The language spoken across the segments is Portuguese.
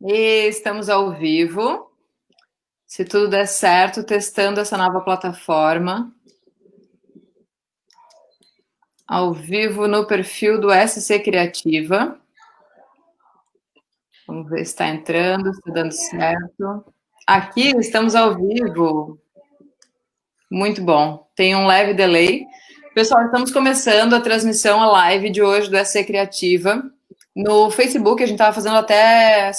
E estamos ao vivo. Se tudo der certo, testando essa nova plataforma. Ao vivo no perfil do SC Criativa. Vamos ver se está entrando, se está dando certo. Aqui estamos ao vivo. Muito bom. Tem um leve delay. Pessoal, estamos começando a transmissão, a live de hoje do SC Criativa. No Facebook, a gente estava fazendo até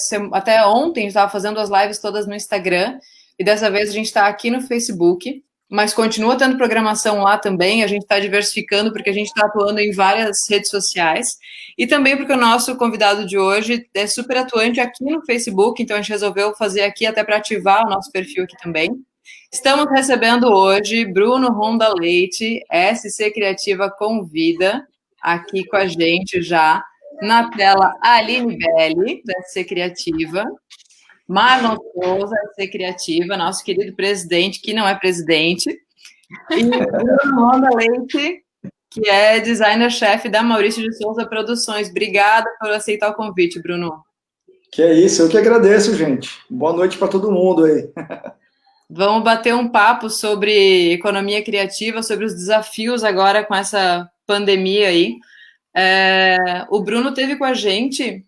ontem, a gente estava fazendo as lives todas no Instagram, e dessa vez a gente está aqui no Facebook, mas continua tendo programação lá também, a gente está diversificando porque a gente está atuando em várias redes sociais, e também porque o nosso convidado de hoje é super atuante aqui no Facebook, então a gente resolveu fazer aqui até para ativar o nosso perfil aqui também. Estamos recebendo hoje Bruno Ronda Leite, SC Criativa Convida, aqui com a gente já. Na tela, a Aline Belli, da SC Criativa, Marlon Souza, da SC Criativa, nosso querido presidente, que não é presidente, e Bruno Ronda Leite, que é designer-chefe da Maurício de Souza Produções. Obrigada por aceitar o convite, Bruno. Que é isso, eu que agradeço, gente. Boa noite para todo mundo aí. Vamos bater um papo sobre economia criativa, sobre os desafios agora com essa pandemia aí. O Bruno teve com a gente,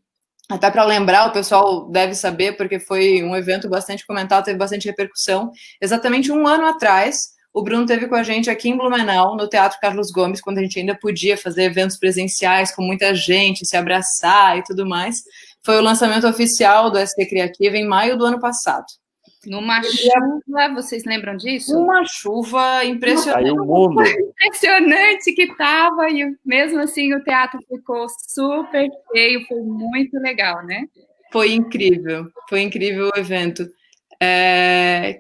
até para lembrar, o pessoal deve saber, porque foi um evento bastante comentado, teve bastante repercussão. Exatamente um ano atrás, o Bruno teve com a gente aqui em Blumenau, no Teatro Carlos Gomes, quando a gente ainda podia fazer eventos presenciais com muita gente, se abraçar e tudo mais. Foi o lançamento oficial do SC Criativa em maio do ano passado. Numa chuva, vocês lembram disso? Uma chuva impressionante. Caiu o mundo. Impressionante que estava, e mesmo assim o teatro ficou super cheio, foi muito legal, né? Foi incrível o evento.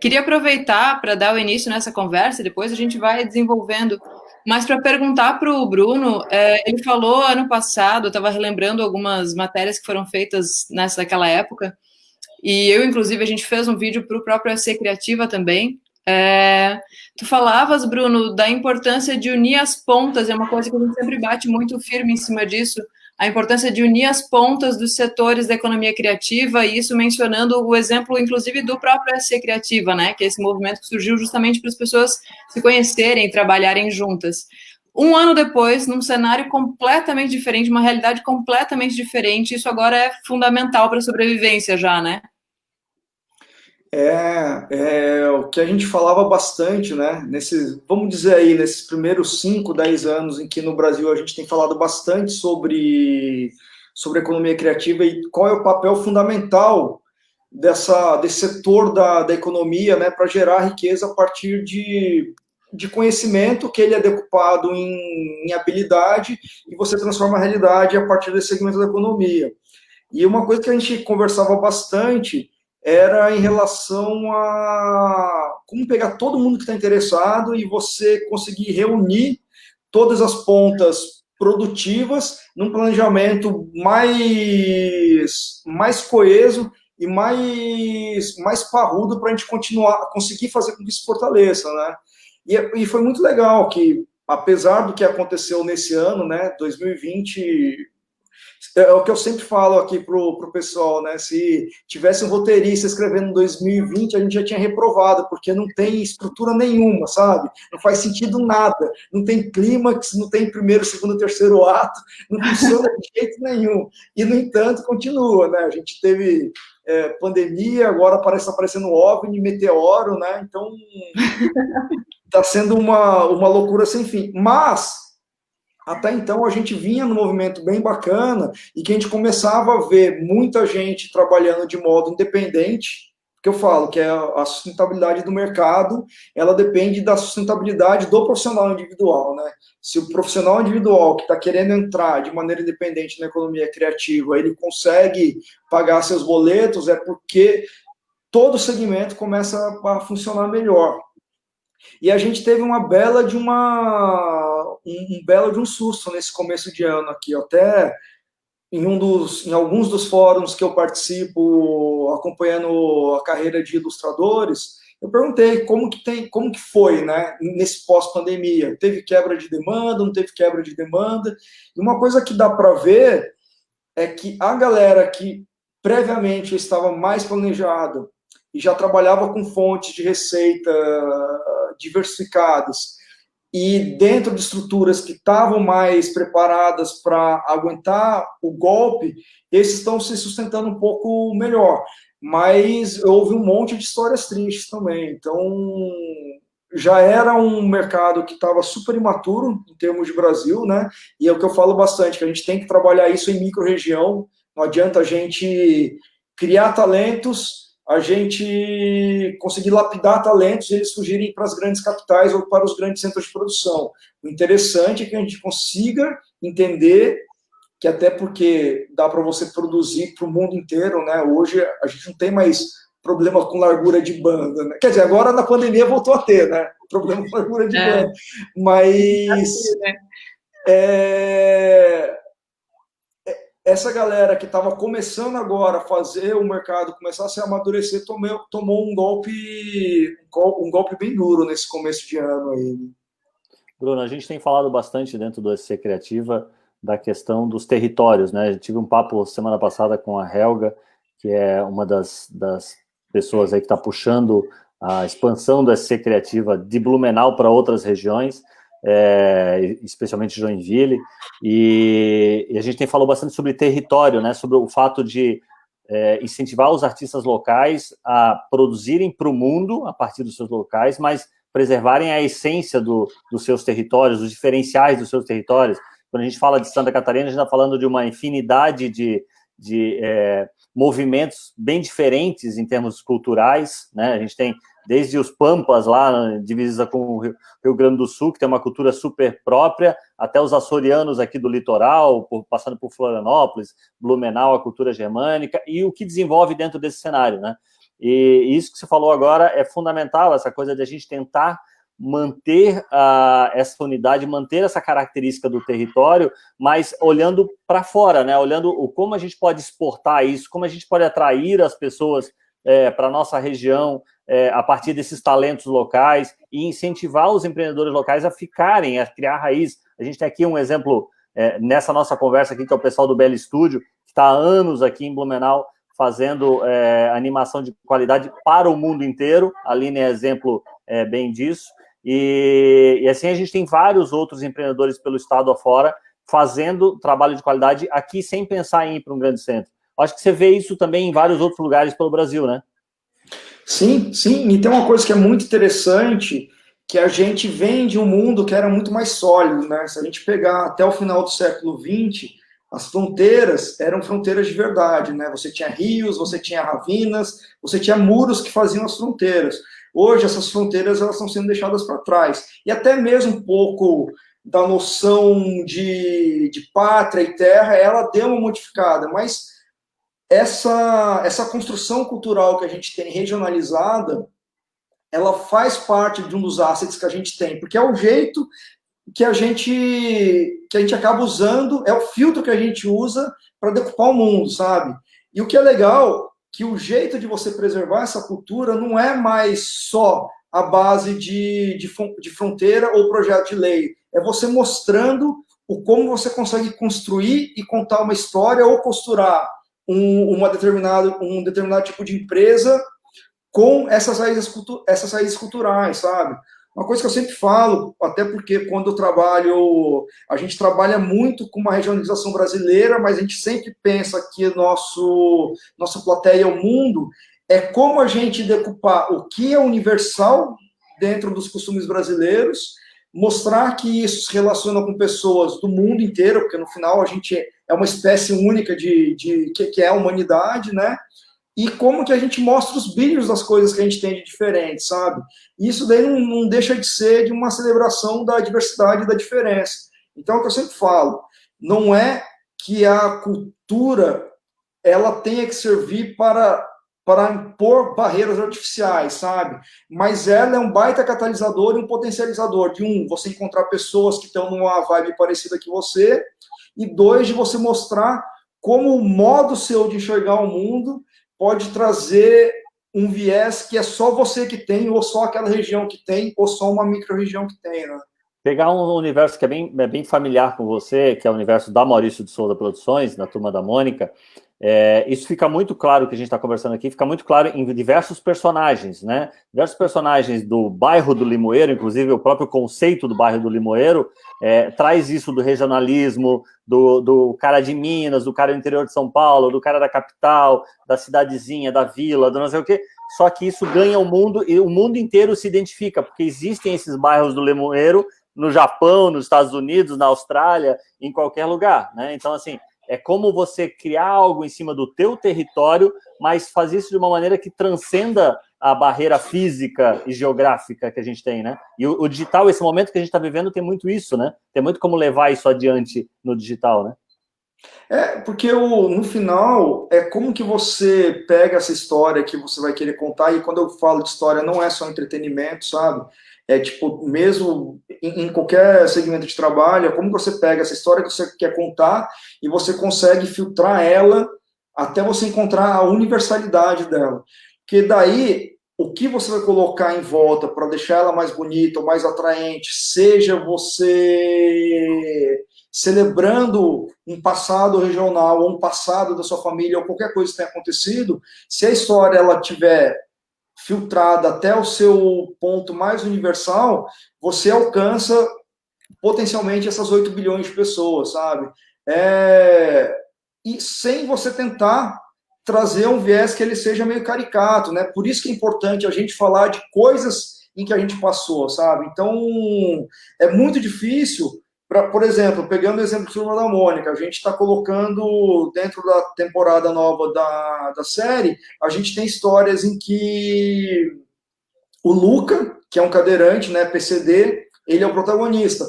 Queria aproveitar para dar o início nessa conversa, depois a gente vai desenvolvendo, mas para perguntar para o Bruno, ele falou ano passado, eu estava relembrando algumas matérias que foram feitas naquela época, e eu, inclusive, a gente fez um vídeo para o próprio SC Criativa também. Tu falavas, Bruno, da importância de unir as pontas, é uma coisa que a gente sempre bate muito firme em cima disso, a importância de unir as pontas dos setores da economia criativa, e isso mencionando o exemplo, inclusive, do próprio SC Criativa, né, que é esse movimento que surgiu justamente para as pessoas se conhecerem, trabalharem juntas. Um ano depois, num cenário completamente diferente, uma realidade completamente diferente, isso agora é fundamental para a sobrevivência já, né? É o que a gente falava bastante, né? Vamos dizer aí, nesses primeiros 5, 10 anos em que no Brasil a gente tem falado bastante sobre economia criativa e qual é o papel fundamental desse setor da economia, né, para gerar riqueza a partir de conhecimento que ele é decupado em habilidade e você transforma a realidade a partir desse segmento da economia. E uma coisa que a gente conversava bastante era em relação a como pegar todo mundo que está interessado e você conseguir reunir todas as pontas produtivas num planejamento mais coeso e mais parrudo para a gente conseguir fazer com que isso fortaleça, né? E foi muito legal que, apesar do que aconteceu nesse ano, né, 2020, é o que eu sempre falo aqui pro pessoal, né? Se tivesse um roteirista escrevendo em 2020, a gente já tinha reprovado, porque não tem estrutura nenhuma, sabe? Não faz sentido nada. Não tem clímax, não tem primeiro, segundo, terceiro ato, não funciona de jeito nenhum. E, no entanto, continua, né? A gente teve pandemia, agora parece aparecendo OVNI, meteoro, né? Então, está sendo uma loucura sem fim. Mas até então a gente vinha num movimento bem bacana e que a gente começava a ver muita gente trabalhando de modo independente, que eu falo que é a sustentabilidade do mercado, ela depende da sustentabilidade do profissional individual, né? Se o profissional individual que está querendo entrar de maneira independente na economia criativa, ele consegue pagar seus boletos, é porque todo o segmento começa a funcionar melhor. E a gente teve um belo de um susto nesse começo de ano aqui, até em alguns dos fóruns que eu participo, acompanhando a carreira de ilustradores, eu perguntei como que foi, né, nesse pós-pandemia. Teve quebra de demanda, não teve quebra de demanda? E uma coisa que dá para ver é que a galera que previamente eu estava mais planejado e já trabalhava com fontes de receita diversificadas e dentro de estruturas que estavam mais preparadas para aguentar o golpe, esses estão se sustentando um pouco melhor. Mas houve um monte de histórias tristes também. Então, já era um mercado que estava super imaturo em termos de Brasil, né? E é o que eu falo bastante, que a gente tem que trabalhar isso em micro-região. Não adianta a gente criar talentos, a gente conseguir lapidar talentos e eles fugirem para as grandes capitais ou para os grandes centros de produção. O interessante é que a gente consiga entender que até porque dá para você produzir para o mundo inteiro, né? Hoje a gente não tem mais problema com largura de banda, né? Quer dizer, agora na pandemia voltou a ter, né? Problema com largura de banda. Mas essa galera que estava começando agora a fazer o mercado começar a se amadurecer, tomou um golpe bem duro nesse começo de ano aí. Bruno, a gente tem falado bastante dentro do SC Criativa da questão dos territórios, né? Eu tive um papo semana passada com a Helga, que é uma das pessoas aí que está puxando a expansão do SC Criativa de Blumenau para outras regiões, especialmente Joinville, e a gente tem falado bastante sobre território, né? Sobre o fato de incentivar os artistas locais a produzirem para o mundo a partir dos seus locais, mas preservarem a essência dos seus territórios, os diferenciais dos seus territórios. Quando a gente fala de Santa Catarina, a gente está falando de uma infinidade de movimentos bem diferentes em termos culturais, né? A gente tem desde os Pampas, lá, divisa com o Rio Grande do Sul, que tem uma cultura super própria, até os açorianos aqui do litoral, passando por Florianópolis, Blumenau, a cultura germânica, e o que desenvolve dentro desse cenário, né? E isso que você falou agora é fundamental, essa coisa de a gente tentar manter essa unidade, manter essa característica do território, mas olhando para fora, né? Olhando como a gente pode exportar isso, como a gente pode atrair as pessoas para a nossa região a partir desses talentos locais e incentivar os empreendedores locais a ficarem, a criar raiz. A gente tem aqui um exemplo nessa nossa conversa aqui, que é o pessoal do Belo Estúdio, que está há anos aqui em Blumenau fazendo animação de qualidade para o mundo inteiro. A Aline é exemplo bem disso. E assim a gente tem vários outros empreendedores pelo estado afora fazendo trabalho de qualidade aqui sem pensar em ir para um grande centro. Acho que você vê isso também em vários outros lugares pelo Brasil, né? Sim, sim. E tem uma coisa que é muito interessante, que a gente vem de um mundo que era muito mais sólido, né? Se a gente pegar até o final do século XX, as fronteiras eram fronteiras de verdade, né? Você tinha rios, você tinha ravinas, você tinha muros que faziam as fronteiras. Hoje, essas fronteiras elas estão sendo deixadas para trás. E até mesmo um pouco da noção de pátria e terra, ela deu uma modificada, mas essa construção cultural que a gente tem regionalizada, ela faz parte de um dos assets que a gente tem, porque é o jeito que a gente acaba usando, é o filtro que a gente usa para decupar o mundo, sabe? E o que é legal, que o jeito de você preservar essa cultura não é mais só a base de fronteira ou projeto de lei, é você mostrando como você consegue construir e contar uma história ou costurar um determinado tipo de empresa com essas raízes culturais, sabe? Uma coisa que eu sempre falo, até porque quando eu trabalho, a gente trabalha muito com uma regionalização brasileira, mas a gente sempre pensa que nossa plateia é o mundo, é como a gente decupar o que é universal dentro dos costumes brasileiros, mostrar que isso se relaciona com pessoas do mundo inteiro, porque no final a gente é uma espécie única que é a humanidade, né? E como que a gente mostra os brilhos das coisas que a gente tem de diferente, sabe? E isso daí não deixa de ser de uma celebração da diversidade e da diferença. Então, é o que eu sempre falo, não é que a cultura ela tenha que servir para impor barreiras artificiais, sabe? Mas ela é um baita catalisador e um potencializador de você encontrar pessoas que estão numa vibe parecida que você, e dois, de você mostrar como o modo seu de enxergar o mundo pode trazer um viés que é só você que tem, ou só aquela região que tem, ou só uma micro-região que tem, né? Pegar um universo que é bem familiar com você, que é o universo da Maurício de Souza Produções, na Turma da Mônica, isso fica muito claro, que a gente está conversando aqui, fica muito claro em diversos personagens, né? Diversos personagens do bairro do Limoeiro, inclusive o próprio conceito do bairro do Limoeiro, traz isso do regionalismo, do cara de Minas, do cara do interior de São Paulo, do cara da capital, da cidadezinha, da vila, do não sei o quê. Só que isso ganha o mundo, e o mundo inteiro se identifica, porque existem esses bairros do Limoeiro no Japão, nos Estados Unidos, na Austrália, em qualquer lugar, né? Então, assim, é como você criar algo em cima do teu território, mas fazer isso de uma maneira que transcenda a barreira física e geográfica que a gente tem, né? E o digital, esse momento que a gente está vivendo, tem muito isso, né? Tem muito como levar isso adiante no digital, né? Porque no final, é como que você pega essa história que você vai querer contar, e quando eu falo de história, não é só entretenimento, sabe? É tipo, mesmo em qualquer segmento de trabalho, é como você pega essa história que você quer contar e você consegue filtrar ela até você encontrar a universalidade dela. Porque daí, o que você vai colocar em volta para deixar ela mais bonita ou mais atraente, seja você celebrando um passado regional ou um passado da sua família ou qualquer coisa que tenha acontecido, se a história ela tiver filtrada até o seu ponto mais universal, você alcança potencialmente essas 8 bilhões de pessoas, sabe? E sem você tentar trazer um viés que ele seja meio caricato, né? Por isso que é importante a gente falar de coisas em que a gente passou, sabe? Então, é muito difícil, por exemplo, pegando o exemplo do Turma da Mônica, a gente está colocando dentro da temporada nova da série, a gente tem histórias em que o Luca, que é um cadeirante, né, PCD, ele é o protagonista.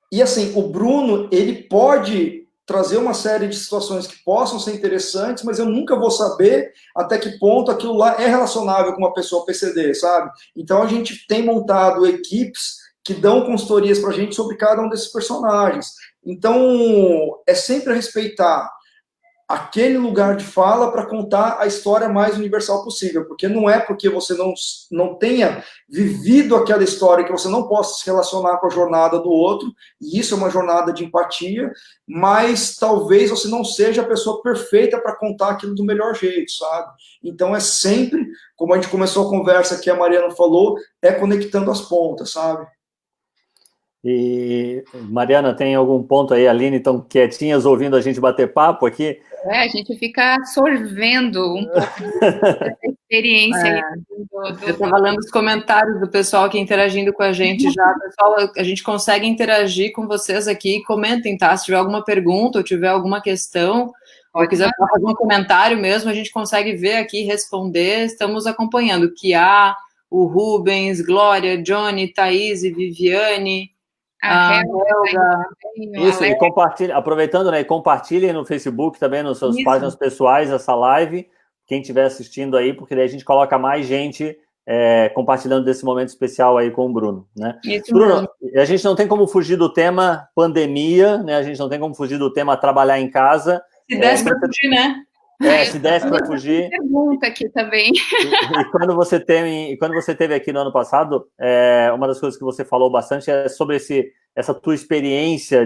E assim, o Bruno, ele pode trazer uma série de situações que possam ser interessantes, mas eu nunca vou saber até que ponto aquilo lá é relacionável com uma pessoa PCD, sabe? Então a gente tem montado equipes que dão consultorias para a gente sobre cada um desses personagens. Então, é sempre respeitar aquele lugar de fala para contar a história mais universal possível, porque não é porque você não tenha vivido aquela história que você não possa se relacionar com a jornada do outro, e isso é uma jornada de empatia, mas talvez você não seja a pessoa perfeita para contar aquilo do melhor jeito, sabe? Então é sempre, como a gente começou a conversa que a Mariana falou, é conectando as pontas, sabe? E, Mariana, tem algum ponto aí, Aline, estão quietinhas ouvindo a gente bater papo aqui? A gente fica sorvendo um pouco dessa experiência. Eu estava lendo os comentários do pessoal aqui interagindo com a gente já. Pessoal, a gente consegue interagir com vocês aqui. Comentem, tá? Se tiver alguma pergunta ou tiver alguma questão, ou quiser fazer um comentário mesmo, a gente consegue ver aqui e responder. Estamos acompanhando. Kia, o Rubens, Glória, Johnny, Thaís, Viviane, a Helga. Isso, e compartilhe, aproveitando, né, compartilhem no Facebook também, nas suas páginas pessoais, essa live, quem estiver assistindo aí, porque daí a gente coloca mais gente compartilhando desse momento especial aí com o Bruno, né? Isso, Bruno, a gente não tem como fugir do tema pandemia, né? A gente não tem como fugir do tema trabalhar em casa. Se desse para fugir, né? Se desse para fugir. Pergunta aqui também. E quando você teve aqui no ano passado, uma das coisas que você falou bastante é sobre essa tua experiência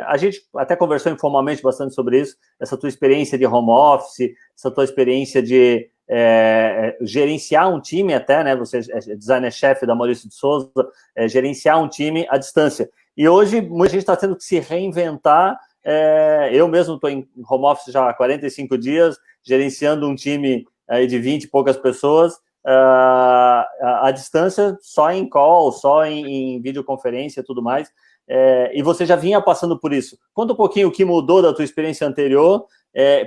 a gente até conversou informalmente bastante sobre isso, essa tua experiência de home office, essa tua experiência de gerenciar um time até, né? Você é designer-chefe da Maurício de Souza, gerenciar um time à distância. E hoje muita gente está tendo que se reinventar. Eu mesmo estou em home office já há 45 dias, gerenciando um time aí de 20 e poucas pessoas, à distância, só em call, só em videoconferência e tudo mais. E você já vinha passando por isso. Conta um pouquinho o que mudou da tua experiência anterior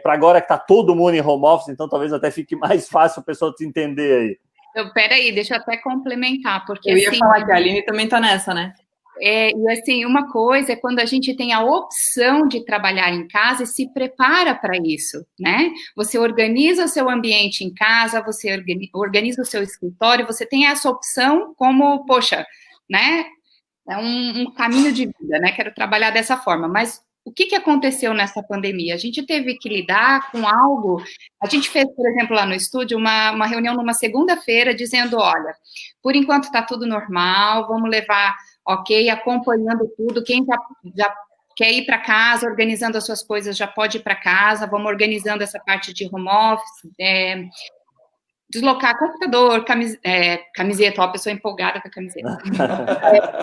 para agora que está todo mundo em home office, então talvez até fique mais fácil a pessoa te entender aí. Então, peraí, deixa eu até complementar, porque eu ia falar que a Aline também está nessa, né? E assim, uma coisa é quando a gente tem a opção de trabalhar em casa e se prepara para isso, né? Você organiza o seu ambiente em casa, você organiza o seu escritório, você tem essa opção como, poxa, né? É um caminho de vida, né? Quero trabalhar dessa forma. Mas o que aconteceu nessa pandemia? A gente teve que lidar com algo. A gente fez, por exemplo, lá no estúdio, uma reunião numa segunda-feira dizendo, olha, por enquanto está tudo normal, vamos levar ok? Acompanhando tudo, quem já quer ir para casa, organizando as suas coisas, já pode ir para casa, vamos organizando essa parte de home office, deslocar computador, camiseta, ó, a pessoa empolgada com a camiseta.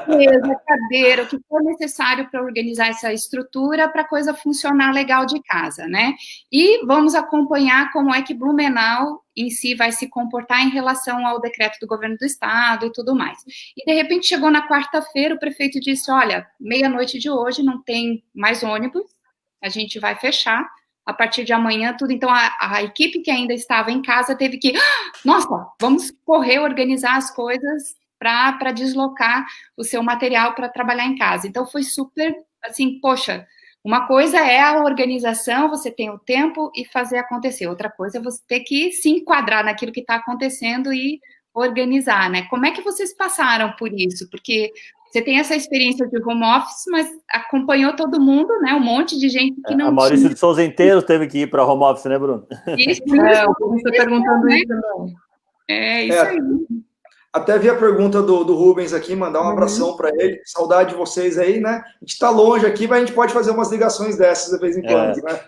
Mesa, cadeira, o que for necessário para organizar essa estrutura para a coisa funcionar legal de casa, né? E vamos acompanhar como é que Blumenau em si vai se comportar em relação ao decreto do governo do estado e tudo mais. E, de repente, chegou na quarta-feira, o prefeito disse, olha, meia-noite de hoje não tem mais ônibus, a gente vai fechar, a partir de amanhã, tudo. Então, a equipe que ainda estava em casa teve que, nossa, vamos correr, organizar as coisas para deslocar o seu material para trabalhar em casa. Então, foi super, assim, poxa, uma coisa é a organização, você tem o tempo e fazer acontecer. Outra coisa é você ter que se enquadrar naquilo que está acontecendo e organizar, né? Como é que vocês passaram por isso? Porque você tem essa experiência de home office, mas acompanhou todo mundo, né? Um monte de gente que não tinha. A Maurício de Souza inteiro teve que ir para home office, né, Bruno? Isso, eu estou perguntando isso também. Isso aí. Até vi a pergunta do Rubens aqui, mandar um abração para ele. Saudade de vocês aí, né? A gente está longe aqui, mas a gente pode fazer umas ligações dessas de vez em quando, né?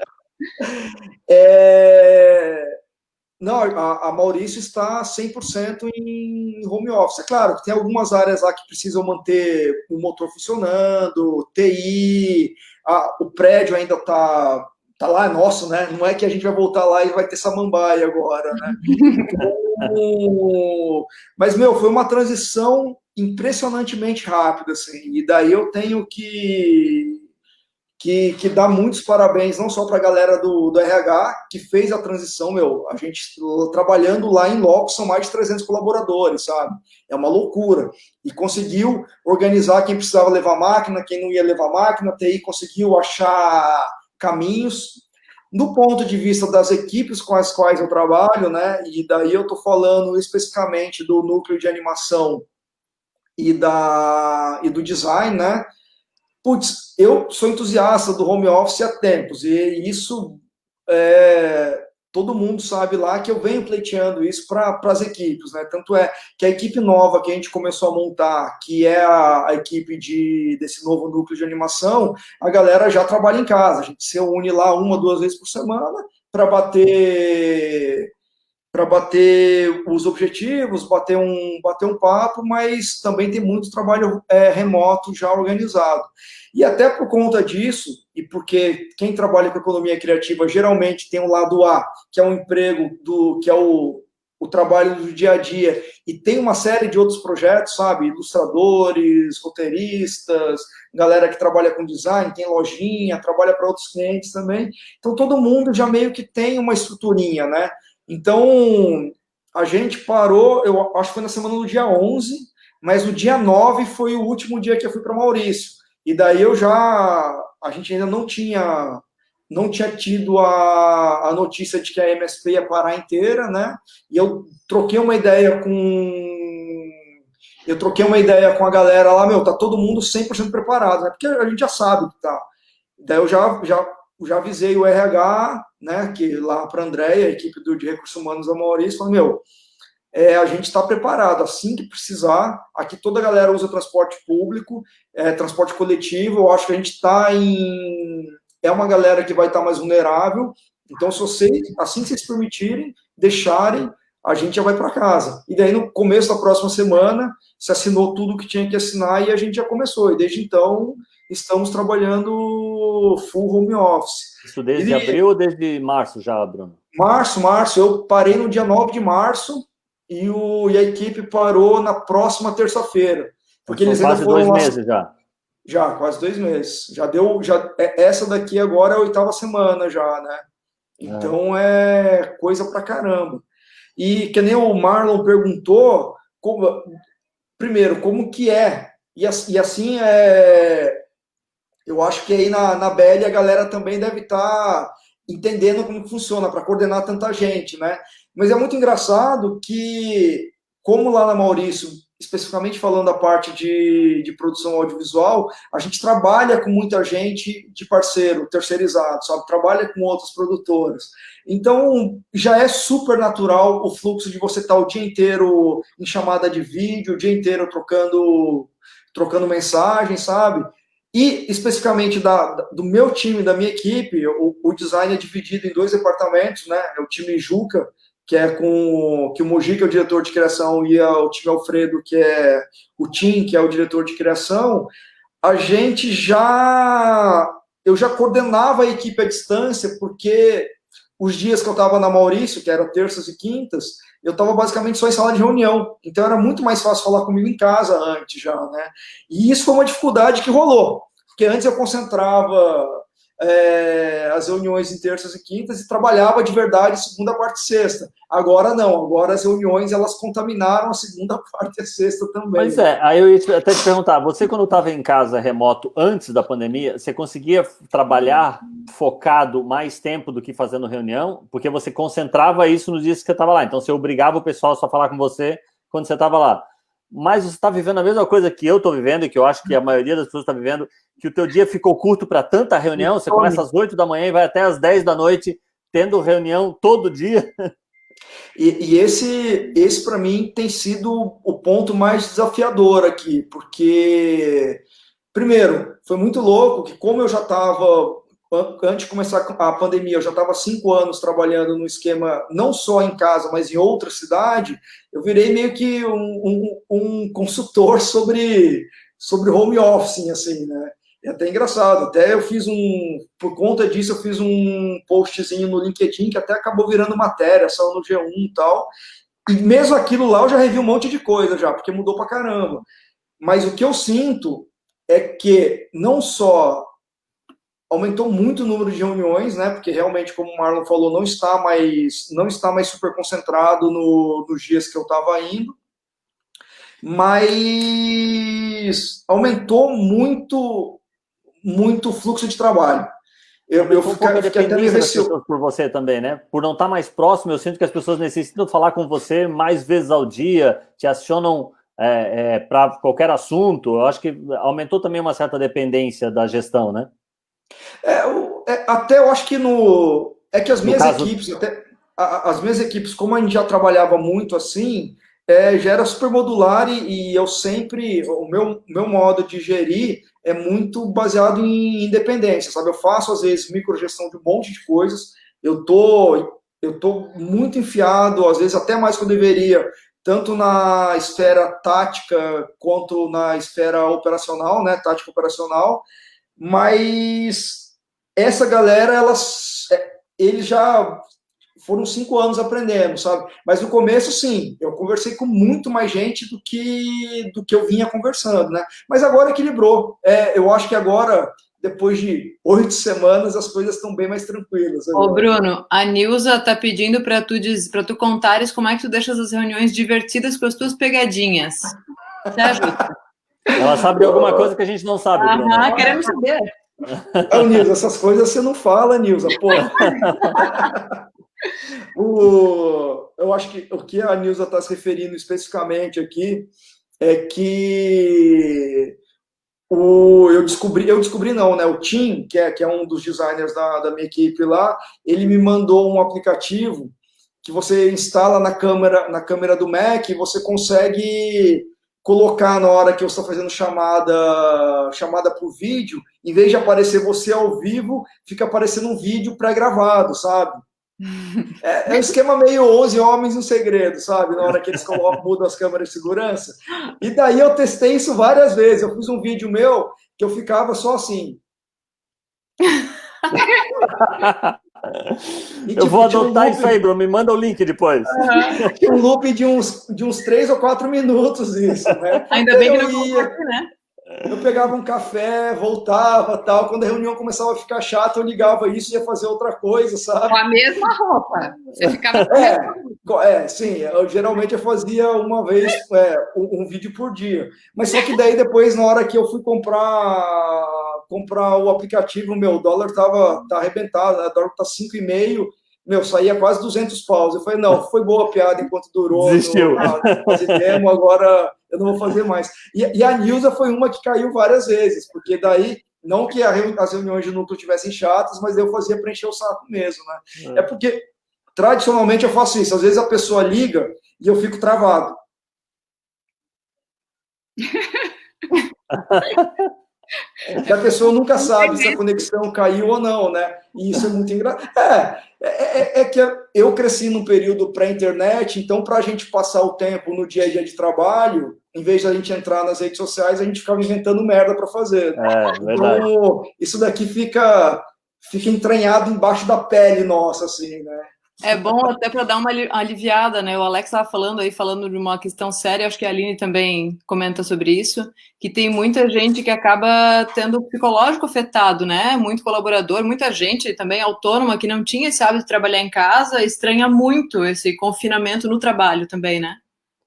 Não, a Maurício está 100% em home office. É claro que tem algumas áreas lá que precisam manter o motor funcionando, TI, o prédio ainda está lá, é nosso, né? Não é que a gente vai voltar lá e vai ter samambaia agora, né? Mas, foi uma transição impressionantemente rápida, assim, e daí eu tenho que dar muitos parabéns, não só para a galera do RH, que fez a transição, a gente trabalhando lá em loco, são mais de 300 colaboradores, sabe? É uma loucura. E conseguiu organizar quem precisava levar máquina, quem não ia levar máquina, a TI conseguiu achar caminhos. No ponto de vista das equipes com as quais eu trabalho, né? E daí eu estou falando especificamente do núcleo de animação e do design, né? Putz, eu sou entusiasta do home office há tempos, e isso todo mundo sabe lá que eu venho pleiteando isso para as equipes, né? Tanto é que a equipe nova que a gente começou a montar, que é a equipe desse novo núcleo de animação, a galera já trabalha em casa, a gente se une lá 1 ou 2 vezes por semana para bater os objetivos, bater um papo, mas também tem muito trabalho remoto já organizado. E até por conta disso, e porque quem trabalha com economia criativa geralmente tem um lado A, que é um emprego, que é o trabalho do dia a dia, e tem uma série de outros projetos, sabe? Ilustradores, roteiristas, galera que trabalha com design, tem lojinha, trabalha para outros clientes também. Então, todo mundo já meio que tem uma estruturinha, né? Então, a gente parou, eu acho que foi na semana do dia 11, mas no dia 9 foi o último dia que eu fui para Maurício. E daí a gente ainda não tinha tido a notícia de que a MSP ia parar inteira, né? E eu troquei uma ideia com a galera lá, tá todo mundo 100% preparado, né? Porque a gente já sabe que tá. Daí eu já avisei o RH, né, que lá para a Andréia, a equipe de recursos humanos da Maurício, falou, a gente está preparado, assim que precisar, aqui toda a galera usa transporte público, transporte coletivo, eu acho que a gente está é uma galera que vai estar mais vulnerável, então se vocês, assim que vocês permitirem, deixarem, a gente já vai para casa. E daí no começo da próxima semana, se assinou tudo que tinha que assinar e a gente já começou, e desde então estamos trabalhando full home office. Isso desde abril ou desde março já, Bruno? Março. Eu parei no dia 9 de março e a equipe parou na próxima terça-feira. Porque eles ainda foram 2 meses já. Já, quase 2 meses. Essa daqui agora é a 8ª semana já, né? Então é coisa pra caramba. E que nem o Marlon perguntou, primeiro, como que é? E assim eu acho que aí na BL a galera também deve estar entendendo como funciona para coordenar tanta gente, né? Mas é muito engraçado que, como lá na Maurício, especificamente falando da parte de produção audiovisual, a gente trabalha com muita gente de parceiro, terceirizado, sabe? Trabalha com outras produtoras. Então, já é super natural o fluxo de você estar o dia inteiro em chamada de vídeo, o dia inteiro trocando trocando mensagem, sabe? E, especificamente do meu time, da minha equipe, o design é dividido em 2 departamentos, né? É o time Juca, que é que o Mogi, que é o diretor de criação, e o time Alfredo, que é o Tim, que é o diretor de criação. Eu já coordenava a equipe à distância, porque os dias que eu estava na Maurício, que eram terças e quintas, eu estava basicamente só em sala de reunião. Então era muito mais fácil falar comigo em casa antes já, né? E isso foi uma dificuldade que rolou, porque antes eu concentrava as reuniões em terças e quintas e trabalhava de verdade segunda, quarta e sexta. Agora não, agora as reuniões elas contaminaram a segunda, quarta e sexta também. Pois é, aí eu ia até te perguntar, você quando estava em casa remoto antes da pandemia, você conseguia trabalhar focado mais tempo do que fazendo reunião? Porque você concentrava isso nos dias que você estava lá, então você obrigava o pessoal só a falar com você quando você estava lá. Mas você está vivendo a mesma coisa que eu estou vivendo e que eu acho que a maioria das pessoas está vivendo, que o teu dia ficou curto para tanta reunião, você começa às 8 da manhã e vai até às 10 da noite, tendo reunião todo dia. E esse para mim tem sido o ponto mais desafiador aqui, porque, primeiro, foi muito louco que como eu já estava, antes de começar a pandemia, eu já estava 5 anos trabalhando no esquema, não só em casa, mas em outra cidade, eu virei meio que um consultor sobre home office, assim, né? É até engraçado, até por conta disso, eu fiz um postzinho no LinkedIn que até acabou virando matéria, saiu no G1 e tal, e mesmo aquilo lá eu já revi um monte de coisa já, porque mudou pra caramba. Mas o que eu sinto é que não só aumentou muito o número de reuniões, né? Porque realmente, como o Marlon falou, não está mais super concentrado nos dias que eu estava indo, mas aumentou muito o fluxo de trabalho. Eu fiquei até meio receoso por você também, né? Por não estar mais próximo, eu sinto que as pessoas necessitam falar com você mais vezes ao dia, te acionam para qualquer assunto. Eu acho que aumentou também uma certa dependência da gestão, né? Até eu acho que as minhas equipes, as minhas equipes, como a gente já trabalhava muito assim, já era super modular e eu sempre, o meu modo de gerir é muito baseado em independência, sabe? Eu faço, às vezes, microgestão de um monte de coisas, eu tô muito enfiado, às vezes até mais que eu deveria, tanto na esfera tática quanto na esfera operacional, né? Tática operacional, mas essa galera, eles já foram 5 anos aprendendo, sabe? Mas no começo, sim, eu conversei com muito mais gente do que eu vinha conversando, né? Mas agora equilibrou. Eu acho que agora, depois de 8 semanas, as coisas estão bem mais tranquilas. Agora. Ô, Bruno, a Nilza tá pedindo para tu contares como é que tu deixas as reuniões divertidas com as tuas pegadinhas. Você ajuda? Ela sabe de alguma coisa que a gente não sabe, Bruno. Ah, queremos saber. Nilza, essas coisas você não fala, Nilza, pô. Eu acho que o que a Nilza está se referindo especificamente aqui é que eu descobri não, né? O Tim, que é um dos designers da minha equipe lá, ele me mandou um aplicativo que você instala na câmera do Mac e você consegue colocar na hora que você está fazendo chamada para o vídeo, em vez de aparecer você ao vivo, fica aparecendo um vídeo pré-gravado, sabe? É um esquema meio 11 Homens no Segredo, sabe? Na hora que eles mudam as câmeras de segurança. E daí eu testei isso várias vezes. Eu fiz um vídeo meu que eu ficava só assim. Eu vou adotar isso aí, Bruno. Me manda o link depois. Tinha um loop de uns 3 ou 4 minutos isso, né? Ainda bem que não colocou aqui, né? Eu pegava um café, voltava, tal. Quando a reunião começava a ficar chata, eu ligava isso e ia fazer outra coisa, sabe? Com a mesma roupa. Você ficava sim. Geralmente eu fazia uma vez um vídeo por dia. Mas só que daí depois, na hora que eu fui comprar o aplicativo, o dólar tá arrebentado, né? O dólar tá 5,5. Saía quase 200 paus. Eu falei, não, foi boa a piada enquanto durou. Desistiu. Fazer demo, agora eu não vou fazer mais. E a Nilza foi uma que caiu várias vezes, porque daí, não que as reuniões de núcleo tivessem chatas, mas eu fazia para encher o saco mesmo, né? É porque, tradicionalmente, eu faço isso. Às vezes a pessoa liga e eu fico travado. E a pessoa nunca sabe se a conexão caiu ou não, né? E isso é muito engraçado. É que eu cresci num período pré-internet, então, para a gente passar o tempo no dia a dia de trabalho, em vez de a gente entrar nas redes sociais, a gente ficava inventando merda para fazer. Verdade. Então, isso daqui fica entranhado embaixo da pele nossa, assim, né? É bom até para dar uma aliviada, né? O Alex estava falando de uma questão séria, acho que a Aline também comenta sobre isso, que tem muita gente que acaba tendo o psicológico afetado, né? Muito colaborador, muita gente também autônoma que não tinha esse hábito de trabalhar em casa, estranha muito esse confinamento no trabalho também, né?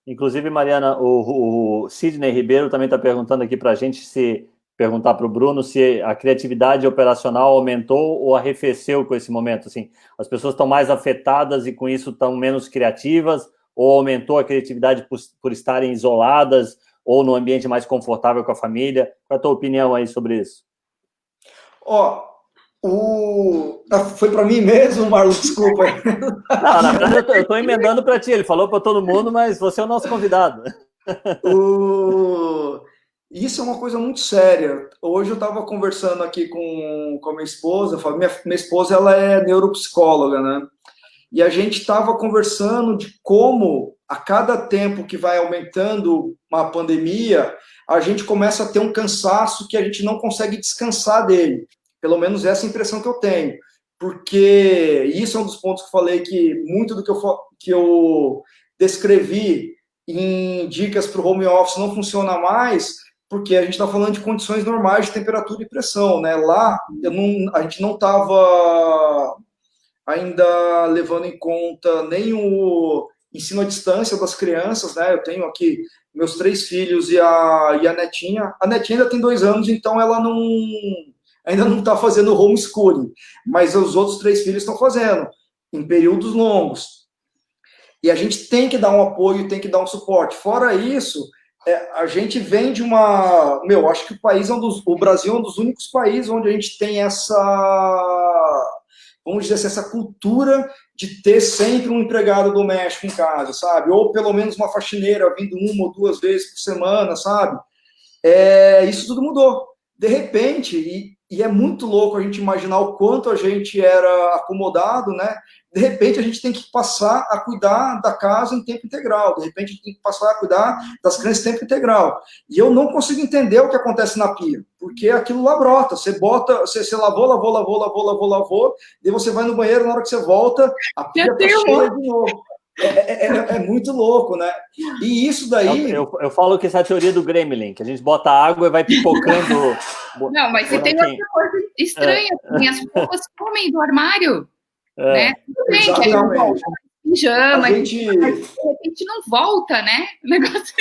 Inclusive, Mariana, o Sidney Ribeiro também está perguntando aqui para a gente perguntar para o Bruno se a criatividade operacional aumentou ou arrefeceu com esse momento. Assim, as pessoas estão mais afetadas e com isso estão menos criativas, ou aumentou a criatividade por estarem isoladas ou no ambiente mais confortável com a família? Qual é a tua opinião aí sobre isso? Foi para mim mesmo, Marlon, desculpa. Não, na verdade eu estou emendando para ti, ele falou para todo mundo, mas você é o nosso convidado. Isso é uma coisa muito séria. Hoje eu estava conversando aqui com a minha esposa, minha esposa ela é neuropsicóloga, né? E a gente estava conversando de como, a cada tempo que vai aumentando uma pandemia, a gente começa a ter um cansaço que a gente não consegue descansar dele. Pelo menos essa é a impressão que eu tenho. Porque isso é um dos pontos que eu falei que muito do que eu descrevi em dicas para o home office não funciona mais, porque a gente está falando de condições normais de temperatura e pressão, né? Lá, a gente não estava ainda levando em conta nem o ensino à distância das crianças, né? Eu tenho aqui meus 3 filhos e a netinha. A netinha ainda tem 2 anos, então ela ainda não está fazendo homeschooling, mas os outros 3 filhos estão fazendo, em períodos longos. E a gente tem que dar um apoio, tem que dar um suporte. Fora isso, a gente vem de uma... acho que o Brasil é um dos únicos países onde a gente tem essa... vamos dizer assim, essa cultura de ter sempre um empregado doméstico em casa, sabe? Ou pelo menos uma faxineira vindo 1 ou 2 vezes por semana, sabe? Isso tudo mudou. De repente, e é muito louco a gente imaginar o quanto a gente era acomodado, né? De repente, a gente tem que passar a cuidar da casa em tempo integral. De repente, a gente tem que passar a cuidar das crianças em tempo integral. E eu não consigo entender o que acontece na pia, porque aquilo lá brota. Você lavou, e você vai no banheiro, na hora que você volta, a pia está cheia de novo. É muito louco, né? E isso daí... Eu falo que essa é a teoria do Gremlin, que a gente bota água e vai pipocando... Não, mas você tem outra coisa estranha, assim, as roupas comem do armário, né? Tudo bem, que a gente volta pijama, de repente não volta, né? O negócio...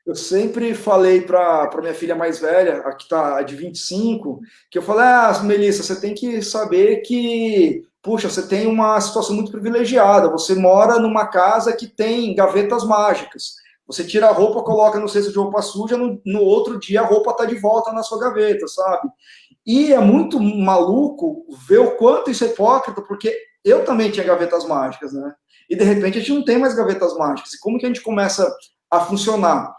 Eu sempre falei para minha filha mais velha, a que está de 25, que eu falei, Melissa, você tem que saber que, puxa, você tem uma situação muito privilegiada, você mora numa casa que tem gavetas mágicas, você tira a roupa, coloca no cesto de roupa suja, no outro dia a roupa está de volta na sua gaveta, sabe? E é muito maluco ver o quanto isso é hipócrita, porque eu também tinha gavetas mágicas, né? E de repente a gente não tem mais gavetas mágicas, e como que a gente começa a funcionar?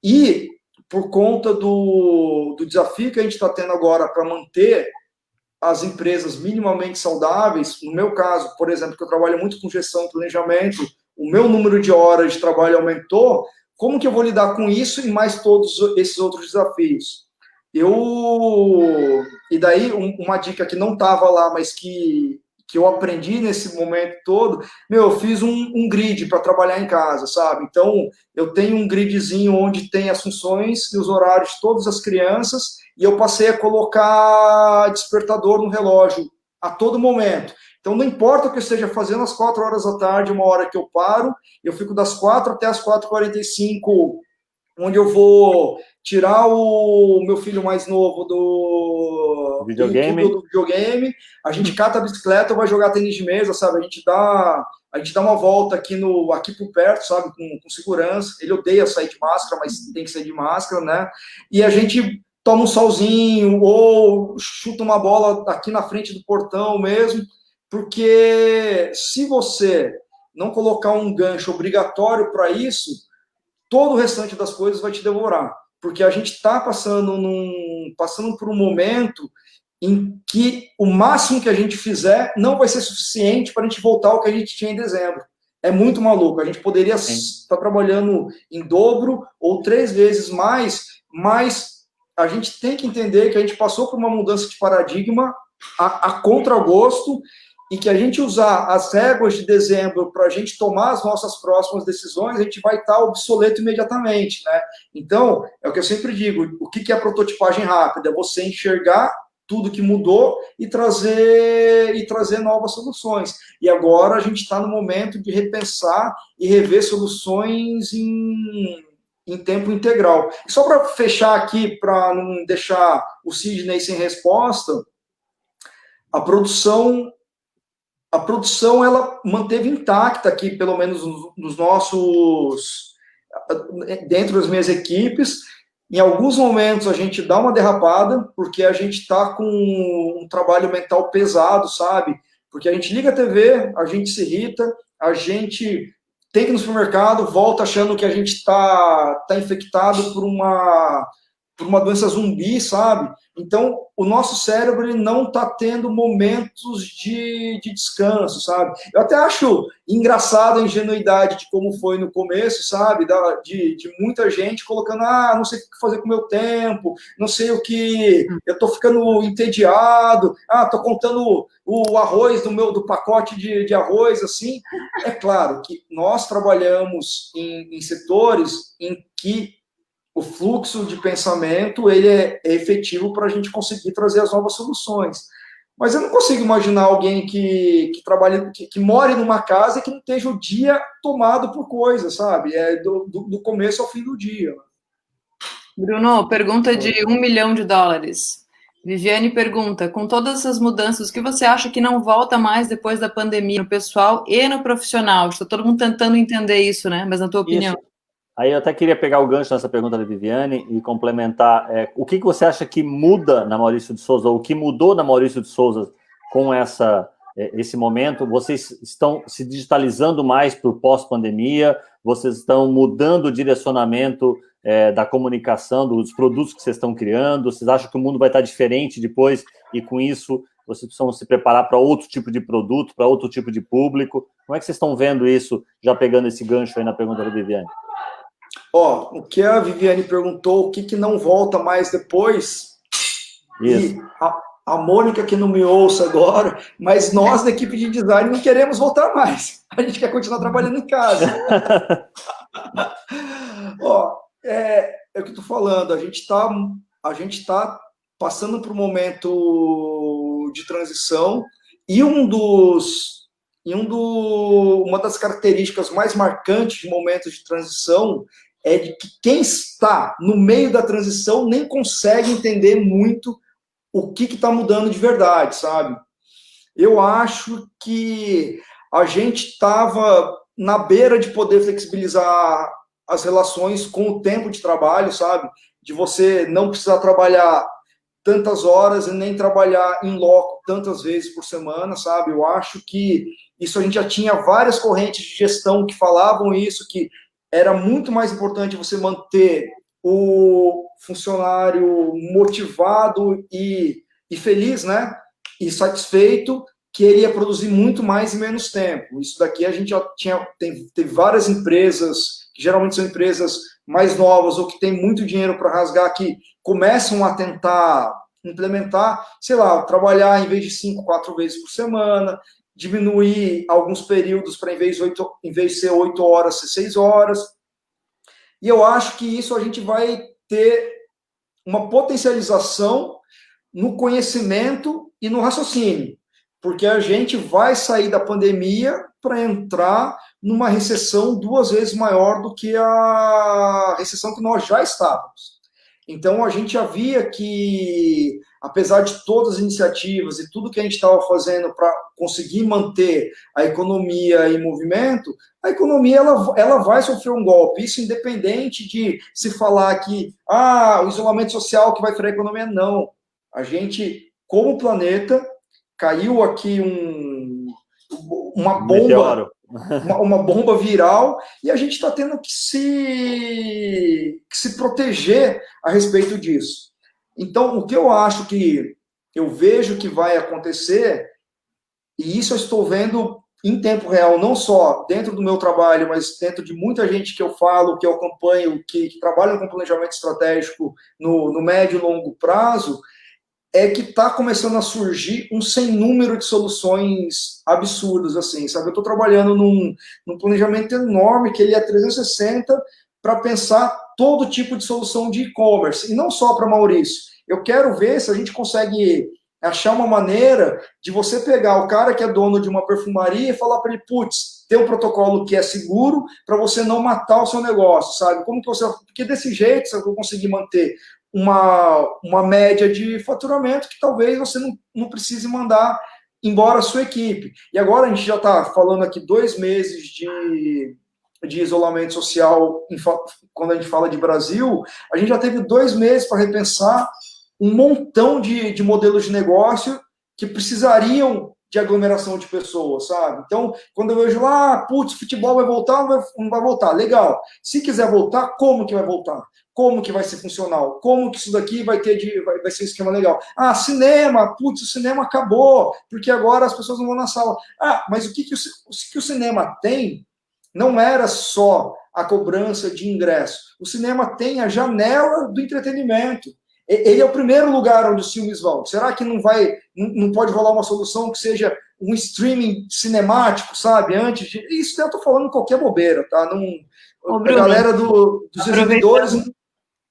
E por conta do desafio que a gente está tendo agora para manter as empresas minimamente saudáveis, no meu caso, por exemplo, que eu trabalho muito com gestão e planejamento, o meu número de horas de trabalho aumentou, como que eu vou lidar com isso e mais todos esses outros desafios? E daí, uma dica que não estava lá, mas que eu aprendi nesse momento todo, eu fiz um grid para trabalhar em casa, sabe? Então, eu tenho um gridzinho onde tem as funções e os horários de todas as crianças, e eu passei a colocar despertador no relógio a todo momento. Então, não importa o que eu esteja fazendo às 4 horas da tarde, uma hora que eu paro, eu fico das 4 até as 4h45, onde eu vou tirar o meu filho mais novo do videogame, a gente cata a bicicleta, vai jogar tênis de mesa, sabe? A gente dá uma volta aqui por perto, sabe? Com segurança. Ele odeia sair de máscara, mas tem que sair de máscara, né? E a gente toma um solzinho ou chuta uma bola aqui na frente do portão mesmo, porque se você não colocar um gancho obrigatório para isso, todo o restante das coisas vai te devorar. porque a gente está passando por um momento em que o máximo que a gente fizer não vai ser suficiente para a gente voltar ao que a gente tinha em dezembro. É muito maluco. A gente poderia estar trabalhando em dobro ou 3 vezes mais, mas a gente tem que entender que a gente passou por uma mudança de paradigma a contragosto, e que a gente usar as réguas de dezembro para a gente tomar as nossas próximas decisões, a gente vai estar obsoleto imediatamente, né? Então, é o que eu sempre digo, o que é a prototipagem rápida? É você enxergar tudo que mudou e trazer novas soluções. E agora a gente está no momento de repensar e rever soluções em tempo integral. E só para fechar aqui, para não deixar o Sidney sem resposta, a produção ela manteve intacta aqui, pelo menos dentro das minhas equipes. Em alguns momentos a gente dá uma derrapada, porque a gente está com um trabalho mental pesado, sabe? Porque a gente liga a TV, a gente se irrita, a gente tem que ir no supermercado, volta achando que a gente está infectado por uma doença zumbi, sabe? Então, o nosso cérebro ele não está tendo momentos de descanso, sabe? Eu até acho engraçado a ingenuidade de como foi no começo, sabe? De muita gente colocando, não sei o que fazer com o meu tempo, não sei o que, eu estou ficando entediado, estou contando o arroz do pacote de arroz, assim. É claro que nós trabalhamos em setores em que o fluxo de pensamento ele é efetivo para a gente conseguir trazer as novas soluções. Mas eu não consigo imaginar alguém que trabalhe, que more numa casa e que não esteja o dia tomado por coisas, sabe? Do começo ao fim do dia. Bruno, pergunta de $1 milhão. Viviane pergunta, com todas essas mudanças, o que você acha que não volta mais depois da pandemia, no pessoal e no profissional? Está todo mundo tentando entender isso, né? Mas na tua opinião... Isso. Aí eu até queria pegar o gancho nessa pergunta da Viviane e complementar. O que você acha que muda na Maurício de Souza, ou o que mudou na Maurício de Souza com esse momento? Vocês estão se digitalizando mais para o pós-pandemia? Vocês estão mudando o direcionamento da comunicação, dos produtos que vocês estão criando? Vocês acham que o mundo vai estar diferente depois e, com isso, vocês precisam se preparar para outro tipo de produto, para outro tipo de público? Como é que vocês estão vendo isso, já pegando esse gancho aí na pergunta da Viviane? O que a Viviane perguntou, o que não volta mais depois, isso. E a Mônica que não me ouça agora, mas nós da equipe de design não queremos voltar mais, a gente quer continuar trabalhando em casa. É o que eu estou falando, a gente está passando por um momento de transição, e uma das características mais marcantes de momentos de transição é de que quem está no meio da transição nem consegue entender muito o que está mudando de verdade, sabe? Eu acho que a gente estava na beira de poder flexibilizar as relações com o tempo de trabalho, sabe? De você não precisar trabalhar tantas horas e nem trabalhar em loco tantas vezes por semana, sabe? Eu acho que isso a gente já tinha várias correntes de gestão que falavam isso, que era muito mais importante você manter o funcionário motivado e feliz, né? E satisfeito, que ele ia produzir muito mais em menos tempo. Isso daqui a gente já teve várias empresas, que geralmente são empresas mais novas ou que têm muito dinheiro para rasgar, que começam a tentar implementar, sei lá, trabalhar em vez de 5, 4 vezes por semana, diminuir alguns períodos para, em vez de ser 8 horas, ser 6 horas. E eu acho que isso a gente vai ter uma potencialização no conhecimento e no raciocínio, porque a gente vai sair da pandemia para entrar numa recessão 2 vezes maior do que a recessão que nós já estávamos. Então, a gente já via que, apesar de todas as iniciativas e tudo que a gente estava fazendo para conseguir manter a economia em movimento, a economia ela vai sofrer um golpe. Isso independente de se falar que o isolamento social que vai frear a economia, não. A gente, como planeta, caiu aqui uma bomba. uma bomba viral, e a gente está tendo que se proteger a respeito disso. Então, o que eu acho que eu vejo que vai acontecer, e isso eu estou vendo em tempo real, não só dentro do meu trabalho, mas dentro de muita gente que eu falo, que eu acompanho, que trabalha com planejamento estratégico no médio e longo prazo, é que está começando a surgir um sem número de soluções absurdas, assim, sabe? Eu estou trabalhando num planejamento enorme, que ele é 360, para pensar todo tipo de solução de e-commerce, e não só para Maurício. Eu quero ver se a gente consegue achar uma maneira de você pegar o cara que é dono de uma perfumaria e falar para ele, putz, tem um protocolo que é seguro para você não matar o seu negócio, sabe? Como que você... Porque desse jeito você vai conseguir manter uma média de faturamento que talvez você não precise mandar embora a sua equipe. E agora a gente já está falando aqui 2 meses de isolamento social, quando a gente fala de Brasil, a gente já teve 2 meses para repensar um montão de modelos de negócio que precisariam de aglomeração de pessoas, sabe? Então, quando eu vejo lá, putz, futebol vai voltar, não vai voltar, legal. Se quiser voltar, como que vai voltar? Como que vai ser funcional? Como que isso daqui vai ser um esquema legal? Ah, cinema, putz, o cinema acabou, porque agora as pessoas não vão na sala. Ah, mas o que o cinema tem não era só a cobrança de ingresso. O cinema tem a janela do entretenimento. Ele é o primeiro lugar onde os filmes vão. Será que não pode rolar uma solução que seja um streaming cinemático, sabe? Antes de... Isso eu estou falando qualquer bobeira, tá? Não, a galera dos exibidores